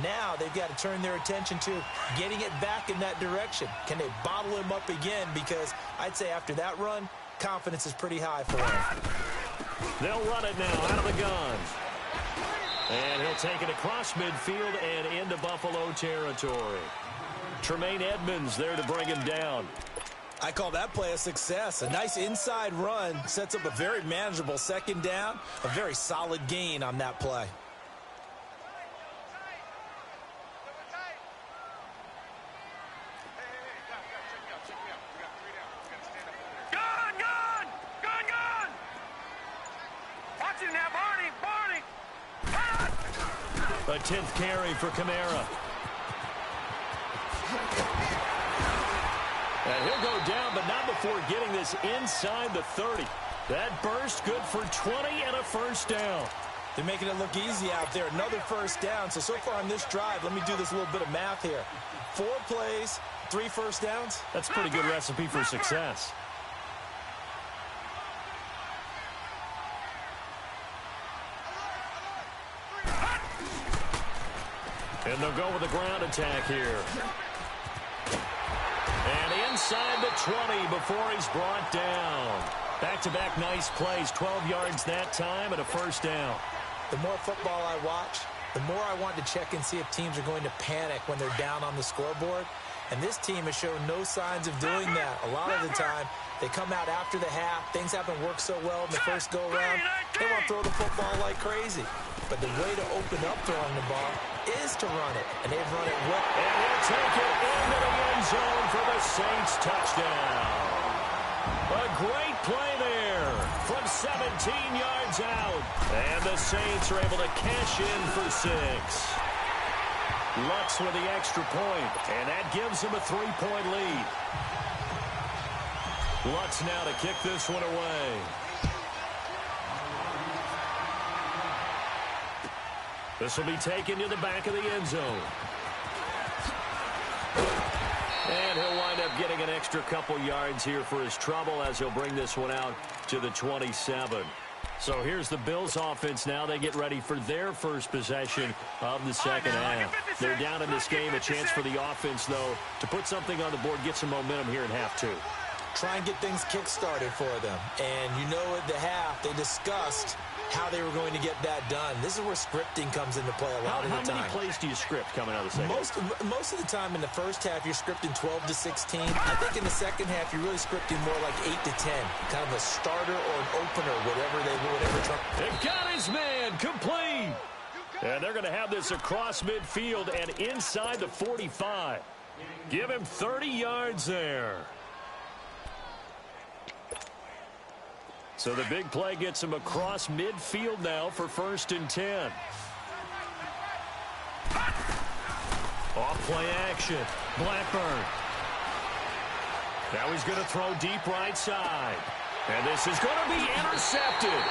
Now they've got to turn their attention to getting it back in that direction. Can they bottle him up again? Because I'd say after that run, confidence is pretty high for him. They'll run it now out of the gun. And he'll take it across midfield and into Buffalo territory. Tremaine Edmonds there to bring him down. I call that play a success. A nice inside run sets up a very manageable 2nd down. A very solid gain on that play. A 10th carry for Kamara. And he'll go down, but not before getting this inside the 30. That burst good for 20 and a 1st down. They're making it look easy out there. Another 1st down. So far on this drive, let me do this little bit of math here. 4 plays, 3 1st downs. That's a pretty good recipe for success. And they'll go with a ground attack here. And inside the 20 before he's brought down. Back-to-back nice plays, 12 yards that time and a 1st down. The more football I watch, the more I want to check and see if teams are going to panic when they're down on the scoreboard. And this team has shown no signs of doing that. A lot of the time, they come out after the half. Things haven't worked so well in the first go-around. They want to throw the football like crazy. But the way to open up throwing the ball is to run it. And they've run it well. And he'll take it into the end zone for the Saints touchdown. A great play there from 17 yards out. And the Saints are able to cash in for 6. Lutz with the extra point, and that gives him a 3-point lead. Lutz now to kick this one away. This will be taken to the back of the end zone. And he'll wind up getting an extra couple yards here for his trouble as he'll bring this one out to the 27. So here's the Bills offense now. They get ready for their first possession of the second half. They're down in this game. A chance for the offense, though, to put something on the board, get some momentum here in half 2. Try and get things kick-started for them. And you know at the half, they discussed how they were going to get that done. This is where scripting comes into play a lot of the time. How many plays do you script coming out of the second? Most of the time in the first half, you're scripting 12 to 16. I think in the second half, you're really scripting more like 8 to 10. Kind of a starter or an opener, whatever. They've got his man complete. And they're going to have this across midfield and inside the 45. Give him 30 yards there. So the big play gets him across midfield now for 1st and 10. Off play action. Blackburn. Now he's going to throw deep right side. And this is going to be intercepted.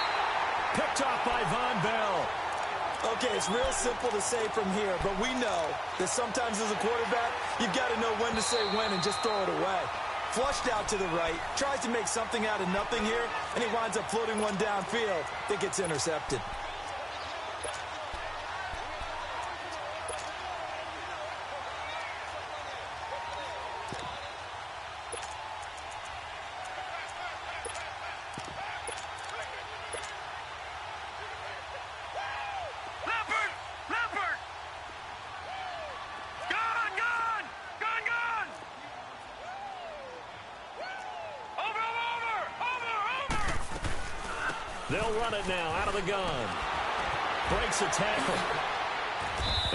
Picked off by Von Bell. Okay, it's real simple to say from here, but we know that sometimes as a quarterback, you've got to know when to say when and just throw it away. Flushed out to the right, tries to make something out of nothing here, and he winds up floating one downfield that gets intercepted. Over! They'll run it now out of the gun. Breaks a tackle.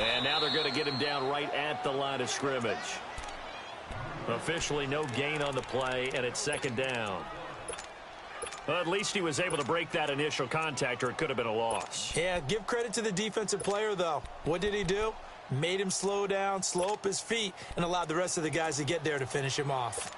And now they're going to get him down right at the line of scrimmage. Officially no gain on the play, and it's second down. Well, at least he was able to break that initial contact, or it could have been a loss. Yeah, give credit to the defensive player, though. What did he do? Made him slow down, slow up his feet, and allowed the rest of the guys to get there to finish him off.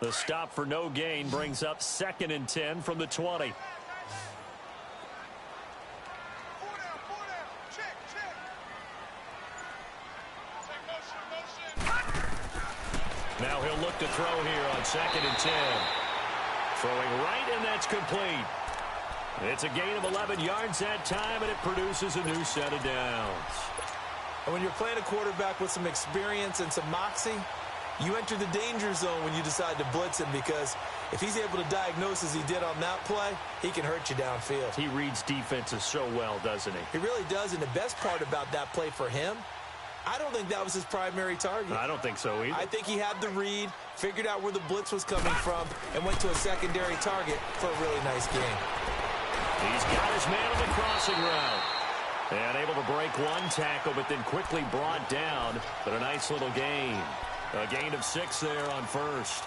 The stop for no gain brings up 2nd and 10 from the 20. Now he'll look to throw here on 2nd and 10. Throwing right, and that's complete. It's a gain of 11 yards that time, and it produces a new set of downs. And when you're playing a quarterback with some experience and some moxie, you enter the danger zone when you decide to blitz him, because if he's able to diagnose as he did on that play, he can hurt you downfield. He reads defenses so well, doesn't he? He really does, and the best part about that play for him, I don't think that was his primary target. I don't think so either. I think he had the read, figured out where the blitz was coming from, and went to a secondary target for a really nice game. He's got his man on the crossing route. And able to break one tackle, but then quickly brought down. But a nice little gain. A gain of 6 there on first.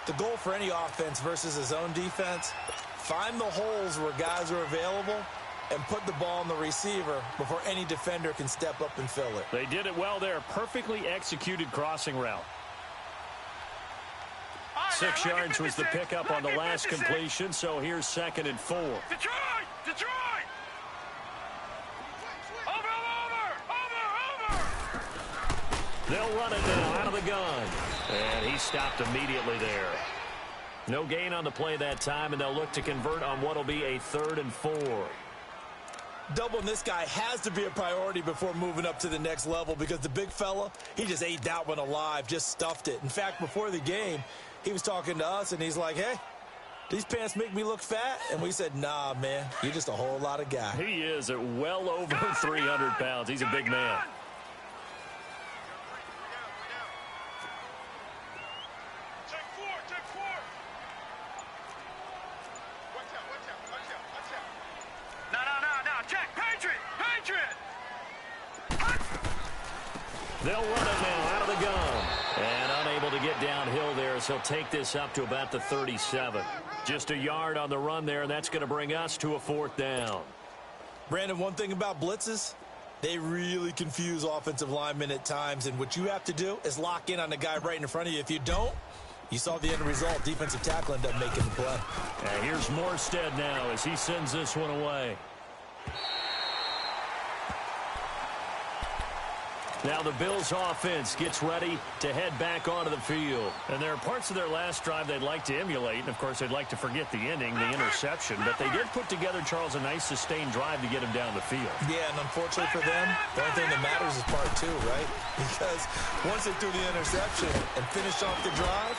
The goal for any offense versus his own defense, find the holes where guys are available and put the ball on the receiver before any defender can step up and fill it. They did it well there. Perfectly executed crossing route. 6 yards was the pickup on the last completion, so here's 2nd and 4. Detroit! Detroit! Over! They'll run it now out of the gun. And he stopped immediately there. No gain on the play that time, and they'll look to convert on what will be a 3rd and 4. Doubling this guy has to be a priority before moving up to the next level, because the big fella, he just ate that one alive, just stuffed it. In fact, before the game, he was talking to us, and he's like, hey, these pants make me look fat? And we said, nah, man, you're just a whole lot of guy. He is at well over 300 pounds. He's a big man. They'll run it now out of the gun. And unable to get downhill there, so he'll take this up to about the 37. Just a yard on the run there, and that's going to bring us to a 4th down. Brandon, one thing about blitzes, they really confuse offensive linemen at times, and what you have to do is lock in on the guy right in front of you. If you don't, you saw the end result. Defensive tackle ended up making the play. And here's Morstead now as he sends this one away. Now the Bills offense gets ready to head back onto the field. And there are parts of their last drive they'd like to emulate. And, of course, they'd like to forget the inning, the interception. But they did put together, Charles, a nice sustained drive to get him down the field. Yeah, and unfortunately for them, the only thing that matters is part 2, right? Because once they threw the interception and finished off the drive,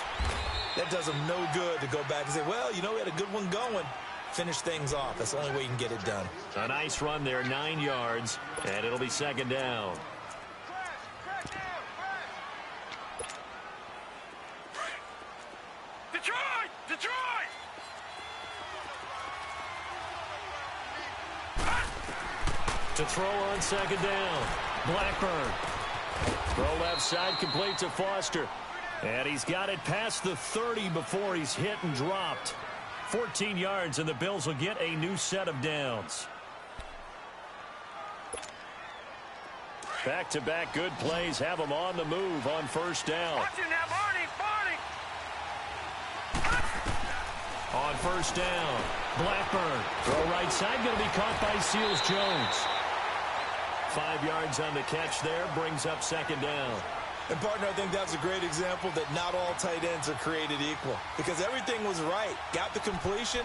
that does them no good to go back and say, well, you know, we had a good one going. Finish things off. That's the only way you can get it done. A nice run there, 9 yards, and it'll be 2nd down. Detroit! To throw on 2nd down. Blackburn. Throw left side, complete to Foster. And he's got it past the 30 before he's hit and dropped. 14 yards, and the Bills will get a new set of downs. Back-to-back good plays have them on the move on 1st down. Watch it now, Barney! On 1st down, Blackburn. Throw right side, going to be caught by Seals-Jones. 5 yards on the catch there, brings up 2nd down. And, partner, I think that's a great example that not all tight ends are created equal, because everything was right. Got the completion,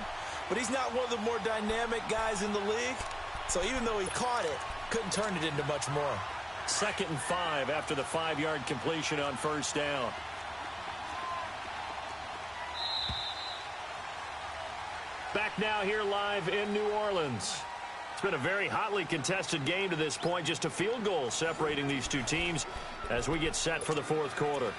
but he's not one of the more dynamic guys in the league. So even though he caught it, couldn't turn it into much more. 2nd and 5 after the 5-yard completion on 1st down. Back now here live in New Orleans. It's been a very hotly contested game to this point. Just a field goal separating these two teams as we get set for the fourth quarter.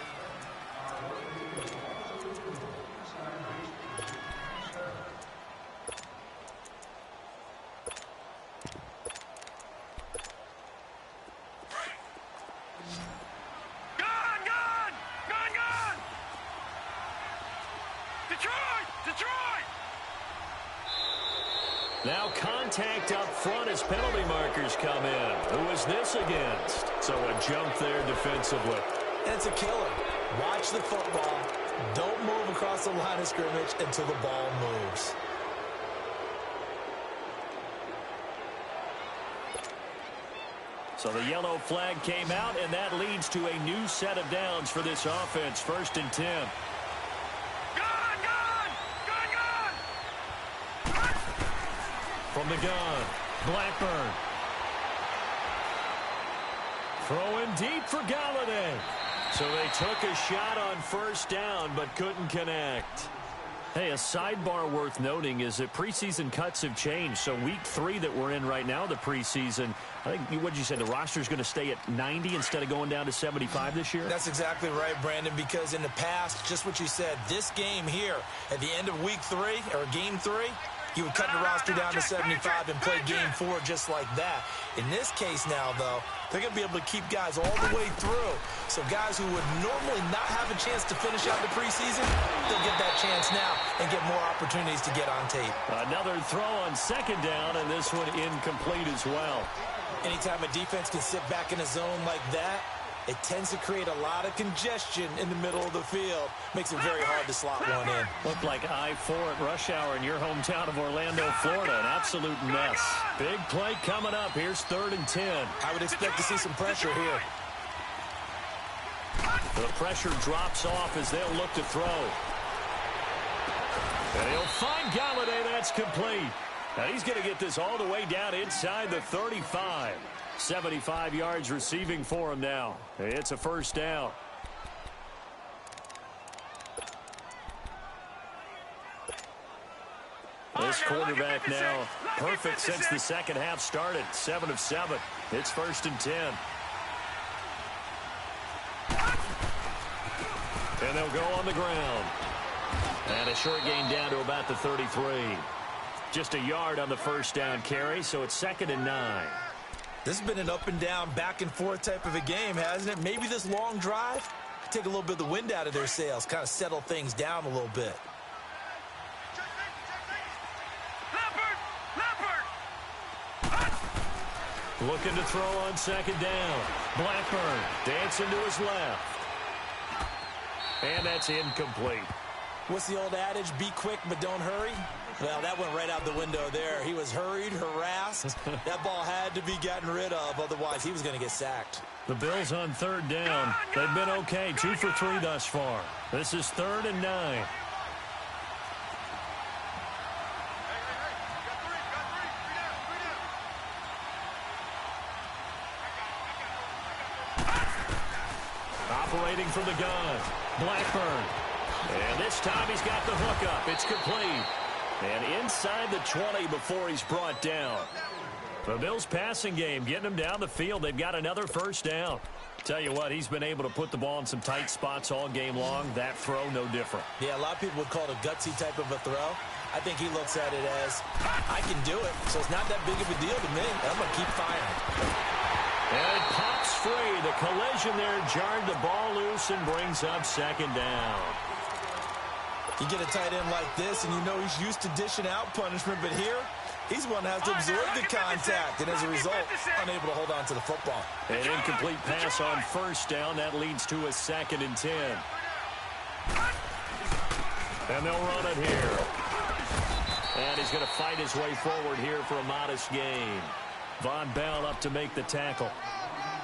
Now contact up front as penalty markers come in. Who is this against? So a jump there defensively. And it's a killer. Watch the football. Don't move across the line of scrimmage until the ball moves. So the yellow flag came out, and that leads to a new set of downs for this offense. 1st and 10. From the gun, Blackburn. Throwing deep for Galladay. So they took a shot on 1st down, but couldn't connect. Hey, a sidebar worth noting is that preseason cuts have changed. So week 3 that we're in right now, the preseason, I think, what did you say, the roster's going to stay at 90 instead of going down to 75 this year? That's exactly right, Brandon, because in the past, just what you said, this game here, at the end of week 3, or game 3, you would cut the roster down to 75 and play game 4 just like that. In this case now, though, they're going to be able to keep guys all the way through. So guys who would normally not have a chance to finish out the preseason, they'll get that chance now and get more opportunities to get on tape. Another throw on 2nd down, and this one incomplete as well. Anytime a defense can sit back in a zone like that, it tends to create a lot of congestion in the middle of the field. Makes it very hard to slot one in. Looked like I-4 at rush hour in your hometown of Orlando, Florida. An absolute mess. Big play coming up. Here's 3rd and 10. I would expect to see some pressure here. The pressure drops off as they'll look to throw. And he'll find Galladay. That's complete. Now he's going to get this all the way down inside the 35. 75 yards receiving for him now. It's a 1st down. This quarterback now perfect since the 2nd half started. 7 of 7. It's 1st and 10. And they'll go on the ground. And a short gain down to about the 33. Just a yard on the 1st down carry, so it's 2nd and 9. This has been an up-and-down, back-and-forth type of a game, hasn't it? Maybe this long drive take a little bit of the wind out of their sails, kind of settle things down a little bit. Looking to throw on 2nd down. Blackburn dancing to his left. And that's incomplete. What's the old adage? Be quick, but don't hurry? Well, that went right out the window there. He was hurried, harassed. That ball had to be gotten rid of, otherwise he was going to get sacked. The Bills on 3rd down. They've been okay, 2 for 3 thus far. This is 3rd and 9. Operating from the gun, Blackburn. And this time he's got the hook up. It's complete. And inside the 20 before he's brought down. The Bills passing game, getting him down the field. They've got another 1st down. Tell you what, he's been able to put the ball in some tight spots all game long. That throw, no different. Yeah, a lot of people would call it a gutsy type of a throw. I think he looks at it as, I can do it, so it's not that big of a deal to me. I'm going to keep firing. And it pops free. The collision there jarred the ball loose and brings up 2nd down. You get a tight end like this, and you know he's used to dishing out punishment, but here, he's one that has to absorb the contact, and as a result, unable to hold on to the football. An incomplete pass on 1st down. That leads to a 2nd and 10. And they'll run it here. And he's going to fight his way forward here for a modest gain. Von Bell up to make the tackle.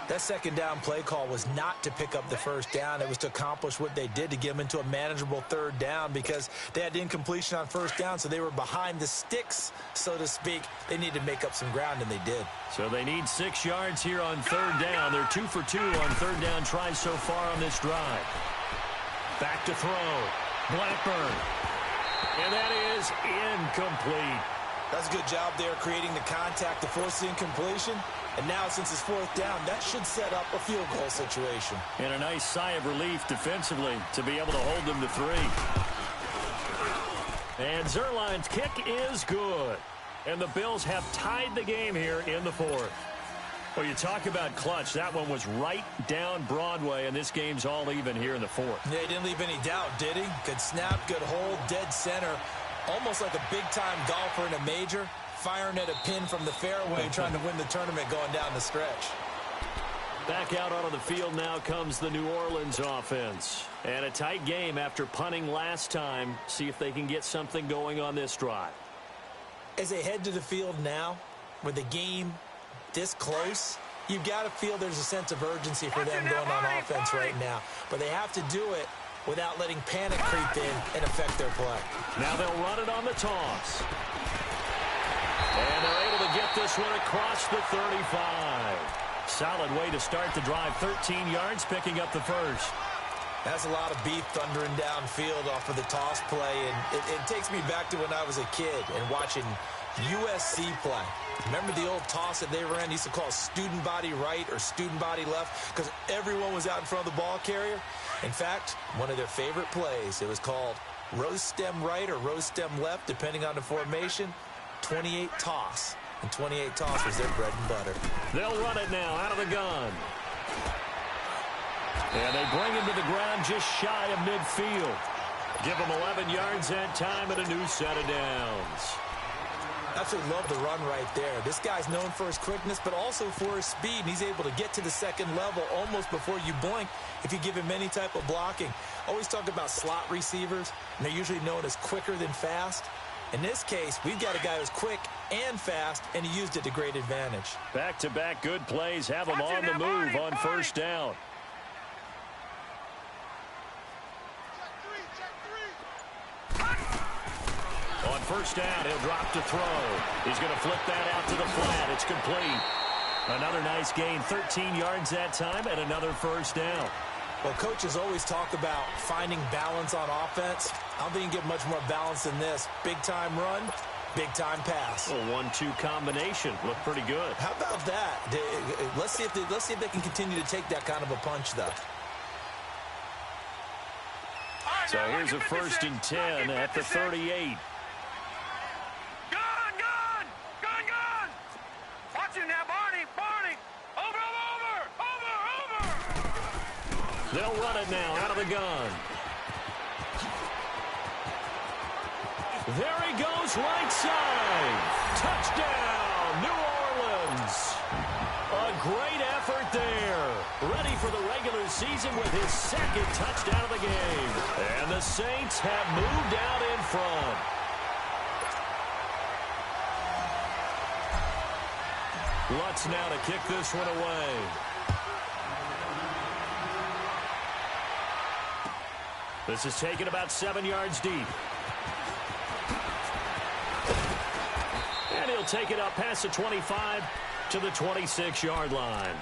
That 2nd down play call was not to pick up the 1st down. It was to accomplish what they did, to get them into a manageable 3rd down, because they had incompletion on 1st down, so they were behind the sticks, so to speak. They needed to make up some ground, and they did. So they need 6 yards here on 3rd down. They're 2 for 2 on 3rd down tries so far on this drive. Back to throw. Blackburn. And that is incomplete. That's a good job there creating the contact to force the incompletion. And now, since it's fourth down, that should set up a field goal situation. And a nice sigh of relief defensively to be able to hold them to 3. And Zerline's kick is good. And the Bills have tied the game here in the 4th. Well, you talk about clutch. That one was right down Broadway, and this game's all even here in the 4th. Yeah, he didn't leave any doubt, did he? Good snap, good hold, dead center. Almost like a big-time golfer in a major, firing at a pin from the fairway, trying to win the tournament going down the stretch. Back out onto the field now comes the New Orleans offense. And a tight game after punting last time. See if they can get something going on this drive. As they head to the field now, with the game this close, you've got to feel there's a sense of urgency for them going on offense right now. But they have to do it without letting panic creep in and affect their play. Now they'll run it on the toss. And they're able to get this one across the 35. Solid way to start the drive. 13 yards, picking up the first. That's a lot of beef thundering downfield off of the toss play. And it takes me back to when I was a kid and watching USC play. Remember the old toss that they ran? They used to call student body right or student body left because everyone was out in front of the ball carrier. In fact, one of their favorite plays, it was called rose stem right or rose stem left, depending on the formation. 28 toss. And 28 toss was their bread and butter. They'll run it now out of the gun. And they bring him to the ground just shy of midfield. Give him 11 yards that time and a new set of downs. Absolutely love the run right there. This guy's known for his quickness, but also for his speed. And he's able to get to the second level almost before you blink if you give him any type of blocking. Always talk about slot receivers, and they're usually known as quicker than fast. In this case, we've got a guy who's quick and fast, and he used it to great advantage. Back-to-back good plays have him on the move on first down. On first down, he'll drop to throw. He's going to flip that out to the flat. It's complete. Another nice gain, 13 yards that time, and another first down. Well, coaches always talk about finding balance on offense. I don't think you can get much more balance than this. Big-time run, big-time pass. A 1-2 combination. Looked pretty good. How about that? Let's see if they can continue to take that kind of a punch, though. So here's a 1st and 10 at the 38. They'll run it now out of the gun. There he goes, right side. Touchdown, New Orleans. A great effort there. Ready for the regular season with his 2nd touchdown of the game. And the Saints have moved out in front. Lutz now to kick this one away. This is taken about 7 yards deep. And he'll take it up past the 25 to the 26-yard line.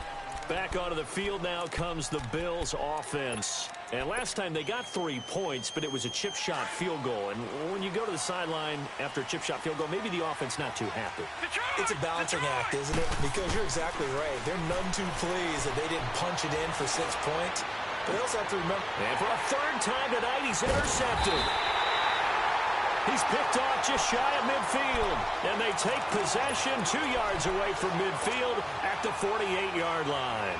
Back onto the field now comes the Bills offense. And last time they got 3 points, but it was a chip shot field goal. And when you go to the sideline after a chip shot field goal, maybe the offense not too happy. It's a balancing act, isn't it? Because you're exactly right. They're none too pleased that they didn't punch it in for 6 points. But they also have to remember. And for a 3rd time tonight, he's intercepted. He's picked off just shy of midfield. And they take possession 2 yards away from midfield at the 48-yard line.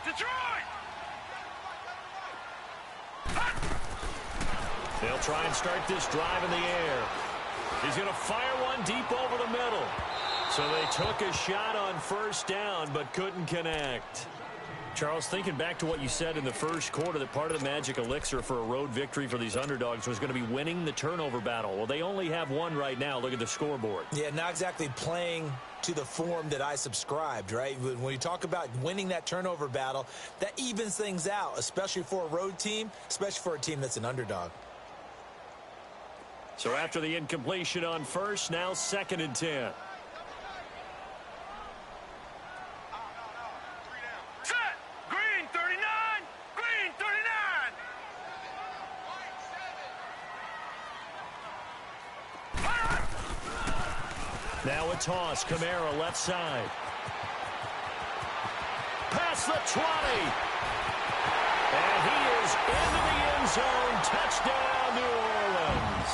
Detroit! They'll try and start this drive in the air. He's going to fire one deep over the middle. So they took a shot on first down, but couldn't connect. Charles, thinking back to what you said in the first quarter, that part of the magic elixir for a road victory for these underdogs was going to be winning the turnover battle. Well, they only have one right now. Look at the scoreboard. Yeah, not exactly playing to the form that I subscribed, right? When you talk about winning that turnover battle, that evens things out, especially for a road team, especially for a team that's an underdog. So after the incompletion on first, now 2nd and 10. Set! Green 39! Green 39! Now a toss. Kamara left side. Past the 20. And he is into the end zone. Touchdown, New Orleans.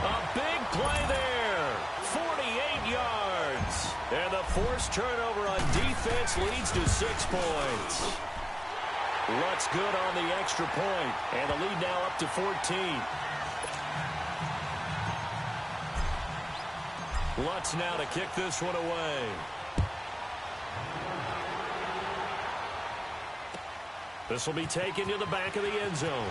A big play there. 48 yards. And the forced turnover on defense leads to 6 points. Lutz good on the extra point. And the lead now up to 14. Lutz now to kick this one away. This will be taken to the back of the end zone.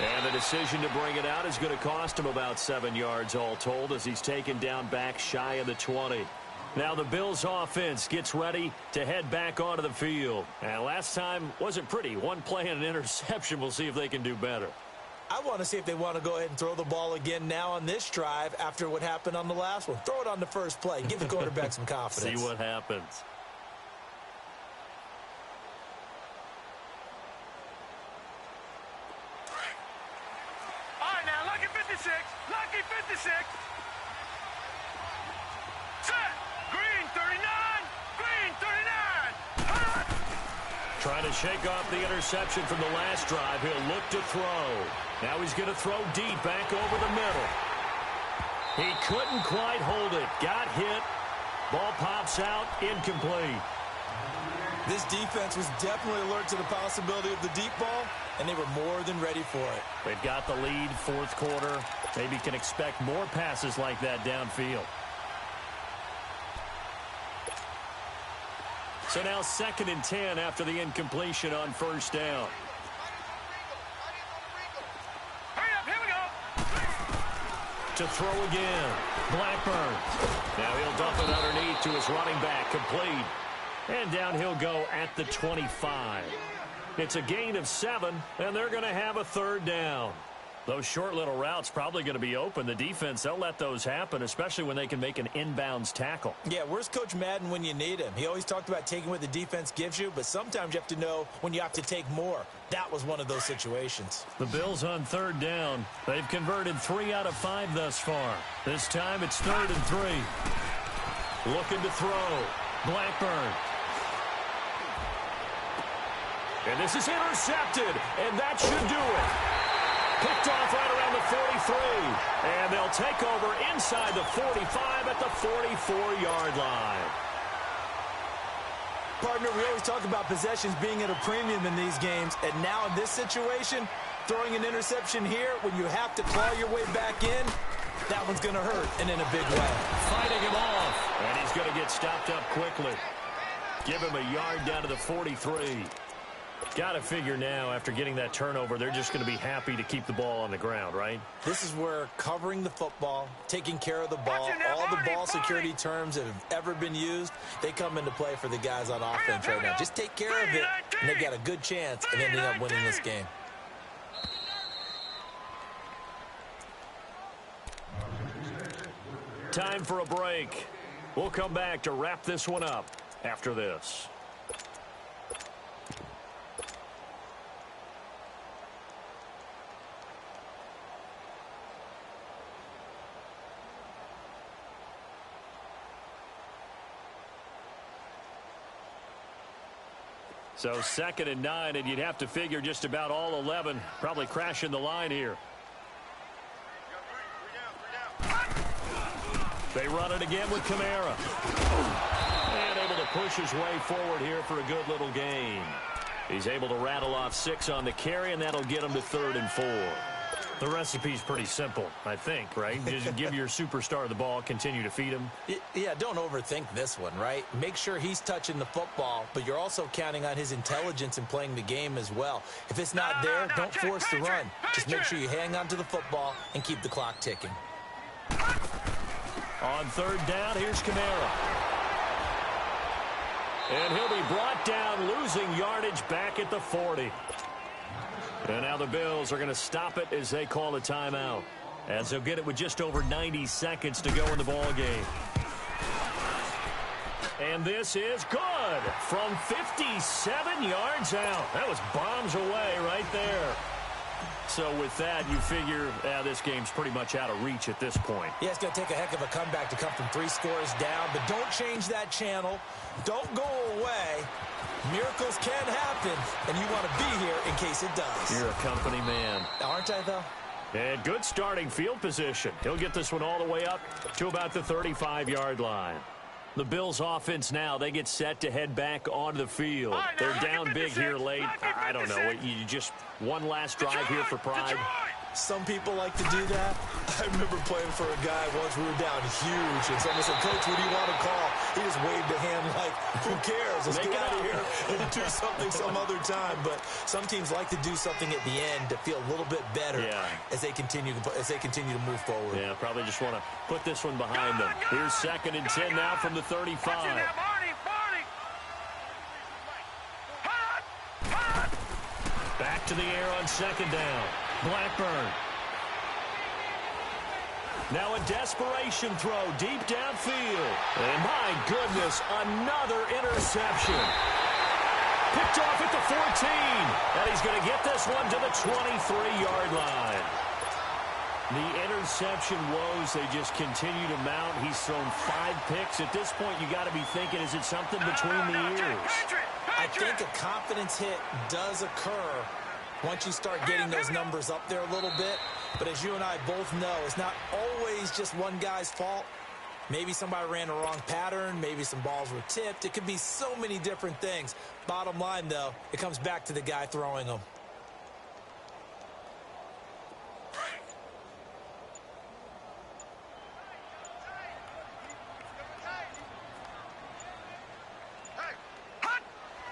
And the decision to bring it out is going to cost him about 7 yards all told as he's taken down back shy of the 20. Now the Bills offense gets ready to head back onto the field. And last time wasn't pretty. One play and an interception. We'll see if they can do better. I want to see if they want to go ahead and throw the ball again now on this drive after what happened on the last one. Throw it on the first play. Give the quarterback some confidence. See what happens. All right, now, lucky 56. Lucky 56. Set! Green 39! Green 39! Trying to shake off the interception from the last drive. He'll look to throw. Now he's going to throw deep back over the middle. He couldn't quite hold it. Got hit. Ball pops out. Incomplete. This defense was definitely alert to the possibility of the deep ball, and they were more than ready for it. They've got the lead, 4th quarter. Maybe can expect more passes like that downfield. So now 2nd and 10 after the incompletion on first down. Hurry up, here we go. To throw again. Blackburn. Now he'll dump it underneath to his running back. Complete. And down he'll go at the 25. It's a gain of 7, and they're going to have a 3rd down. Those short little routes probably going to be open. The defense, they'll let those happen, especially when they can make an inbounds tackle. Yeah, where's Coach Madden when you need him? He always talked about taking what the defense gives you, but sometimes you have to know when you have to take more. That was one of those situations. The Bills on 3rd down. They've converted 3 out of 5 thus far. This time it's 3rd and 3. Looking to throw. Blackburn. And this is intercepted, and that should do it. Picked off right around the 43, and they'll take over inside the 45 at the 44-yard line. Partner, we always talk about possessions being at a premium in these games, and now in this situation, throwing an interception here when you have to claw your way back in, that one's going to hurt, and in a big way. Fighting him off, and he's going to get stopped up quickly. Give him a yard down to the 43. Got to figure now, after getting that turnover, they're just going to be happy to keep the ball on the ground, right? This is where covering the football, taking care of the ball, all the ball security terms that have ever been used, they come into play for the guys on offense right now. Just take care of it, and they've got a good chance of ending up winning this game. Time for a break. We'll come back to wrap this one up after this. So 2nd and 9, and you'd have to figure just about all 11 probably crashing the line here. They run it again with Kamara. And able to push his way forward here for a good little gain. He's able to rattle off 6 on the carry, and that'll get him to 3rd and 4. The recipe's pretty simple, I think, right? Just give your superstar the ball, continue to feed him. Yeah, don't overthink this one, right? Make sure he's touching the football, but you're also counting on his intelligence in playing the game as well. If it's not there, don't force the run. Just make sure you hang on to the football and keep the clock ticking. On 3rd down, here's Kamara. And he'll be brought down, losing yardage back at the 40. And now the Bills are going to stop it as they call a timeout. As they'll get it with just over 90 seconds to go in the ball game. And this is good from 57 yards out. That was bombs away right there. So with that, you figure this game's pretty much out of reach at this point. Yeah, it's going to take a heck of a comeback to come from 3 scores down. But don't change that channel. Don't go away. Miracles can happen, and you want to be here in case it does. You're a company man. Aren't I, though? And good starting field position. He'll get this one all the way up to about the 35-yard line. The Bills offense now, they get set to head back onto the field. They're down big here late. I don't know. You just one last drive here for pride. Some people like to do that. I remember playing for a guy once. We were down huge, and someone said, "Coach, what do you want to call?" He just waved a hand like, "Who cares? Let's get out of here and do something some other time." But some teams like to do something at the end to feel a little bit better as they continue to move forward. Yeah, probably just want to put this one behind them. Here's 2nd and 10 now from the 35. Back to the air on 2nd down. Blackburn. Now a desperation throw deep downfield. And my goodness, another interception. Picked off at the 14. And he's going to get this one to the 23-yard line. The interception woes, they just continue to mount. He's thrown 5 picks. At this point, you got to be thinking, is it something between the ears? I think a confidence hit does occur once you start getting those numbers up there a little bit. But as you and I both know, it's not always just one guy's fault. Maybe somebody ran the wrong pattern. Maybe some balls were tipped. It could be so many different things. Bottom line, though, it comes back to the guy throwing them.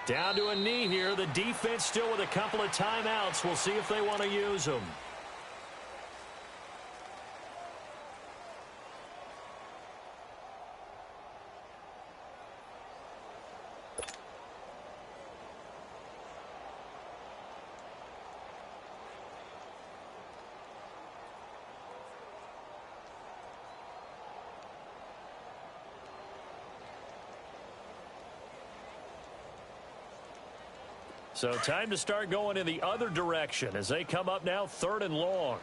Down to a knee here. The defense still with a couple of timeouts. We'll see if they want to use them. So time to start going in the other direction as they come up now 3rd and long.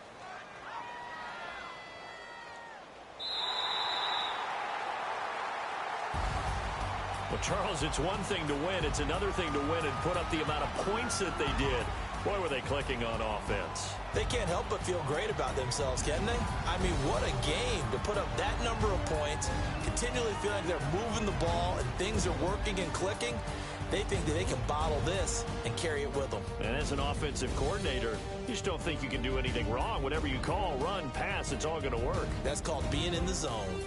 Well, Charles, it's one thing to win. It's another thing to win and put up the amount of points that they did. Boy, were they clicking on offense. They can't help but feel great about themselves, can they? I mean, what a game to put up that number of points, continually feel like they're moving the ball and things are working and clicking. They think that they can bottle this and carry it with them. And as an offensive coordinator, you just don't think you can do anything wrong. Whatever you call, run, pass, it's all going to work. That's called being in the zone.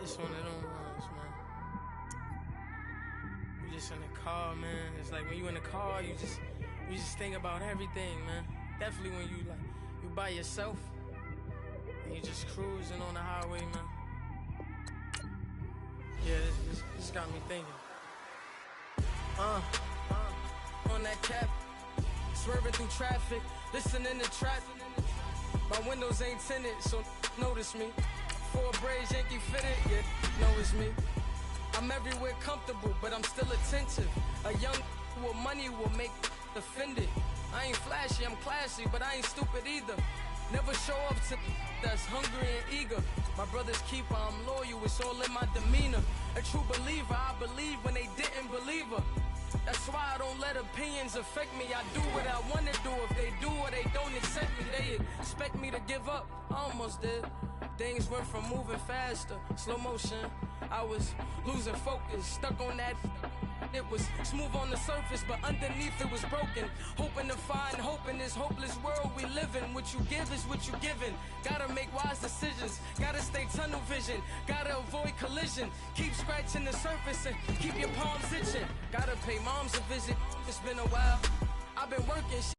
It's one of them ones, man. You just in the car, man. It's like when you in the car, you just think about everything, man. Definitely when you by yourself and you just cruising on the highway, man. Yeah, this got me thinking. On that cap, swerving through traffic, listening to trap. My windows ain't tinted, so notice me. For a braids, Yankee fitted, yeah, know it's me. I'm everywhere comfortable, but I'm still attentive. A young with money will make offended. I ain't flashy, I'm classy, but I ain't stupid either. Never show up to that's hungry and eager. My brother's keeper, I'm loyal, it's all in my demeanor. A true believer, I believe when they didn't believe her. That's why I don't let opinions affect me. I do what I want to do. If they do or they don't accept me, they expect me to give up. I almost did. Things went from moving faster, slow motion. I was losing focus, stuck on that. It was smooth on the surface, but underneath it was broken. Hoping to find hope in this hopeless world we live in. What you give is what you given. Gotta make wise decisions. Gotta stay tunnel vision. Gotta avoid collision. Keep scratching the surface and keep your palms itching. Gotta pay moms a visit. It's been a while. I've been working,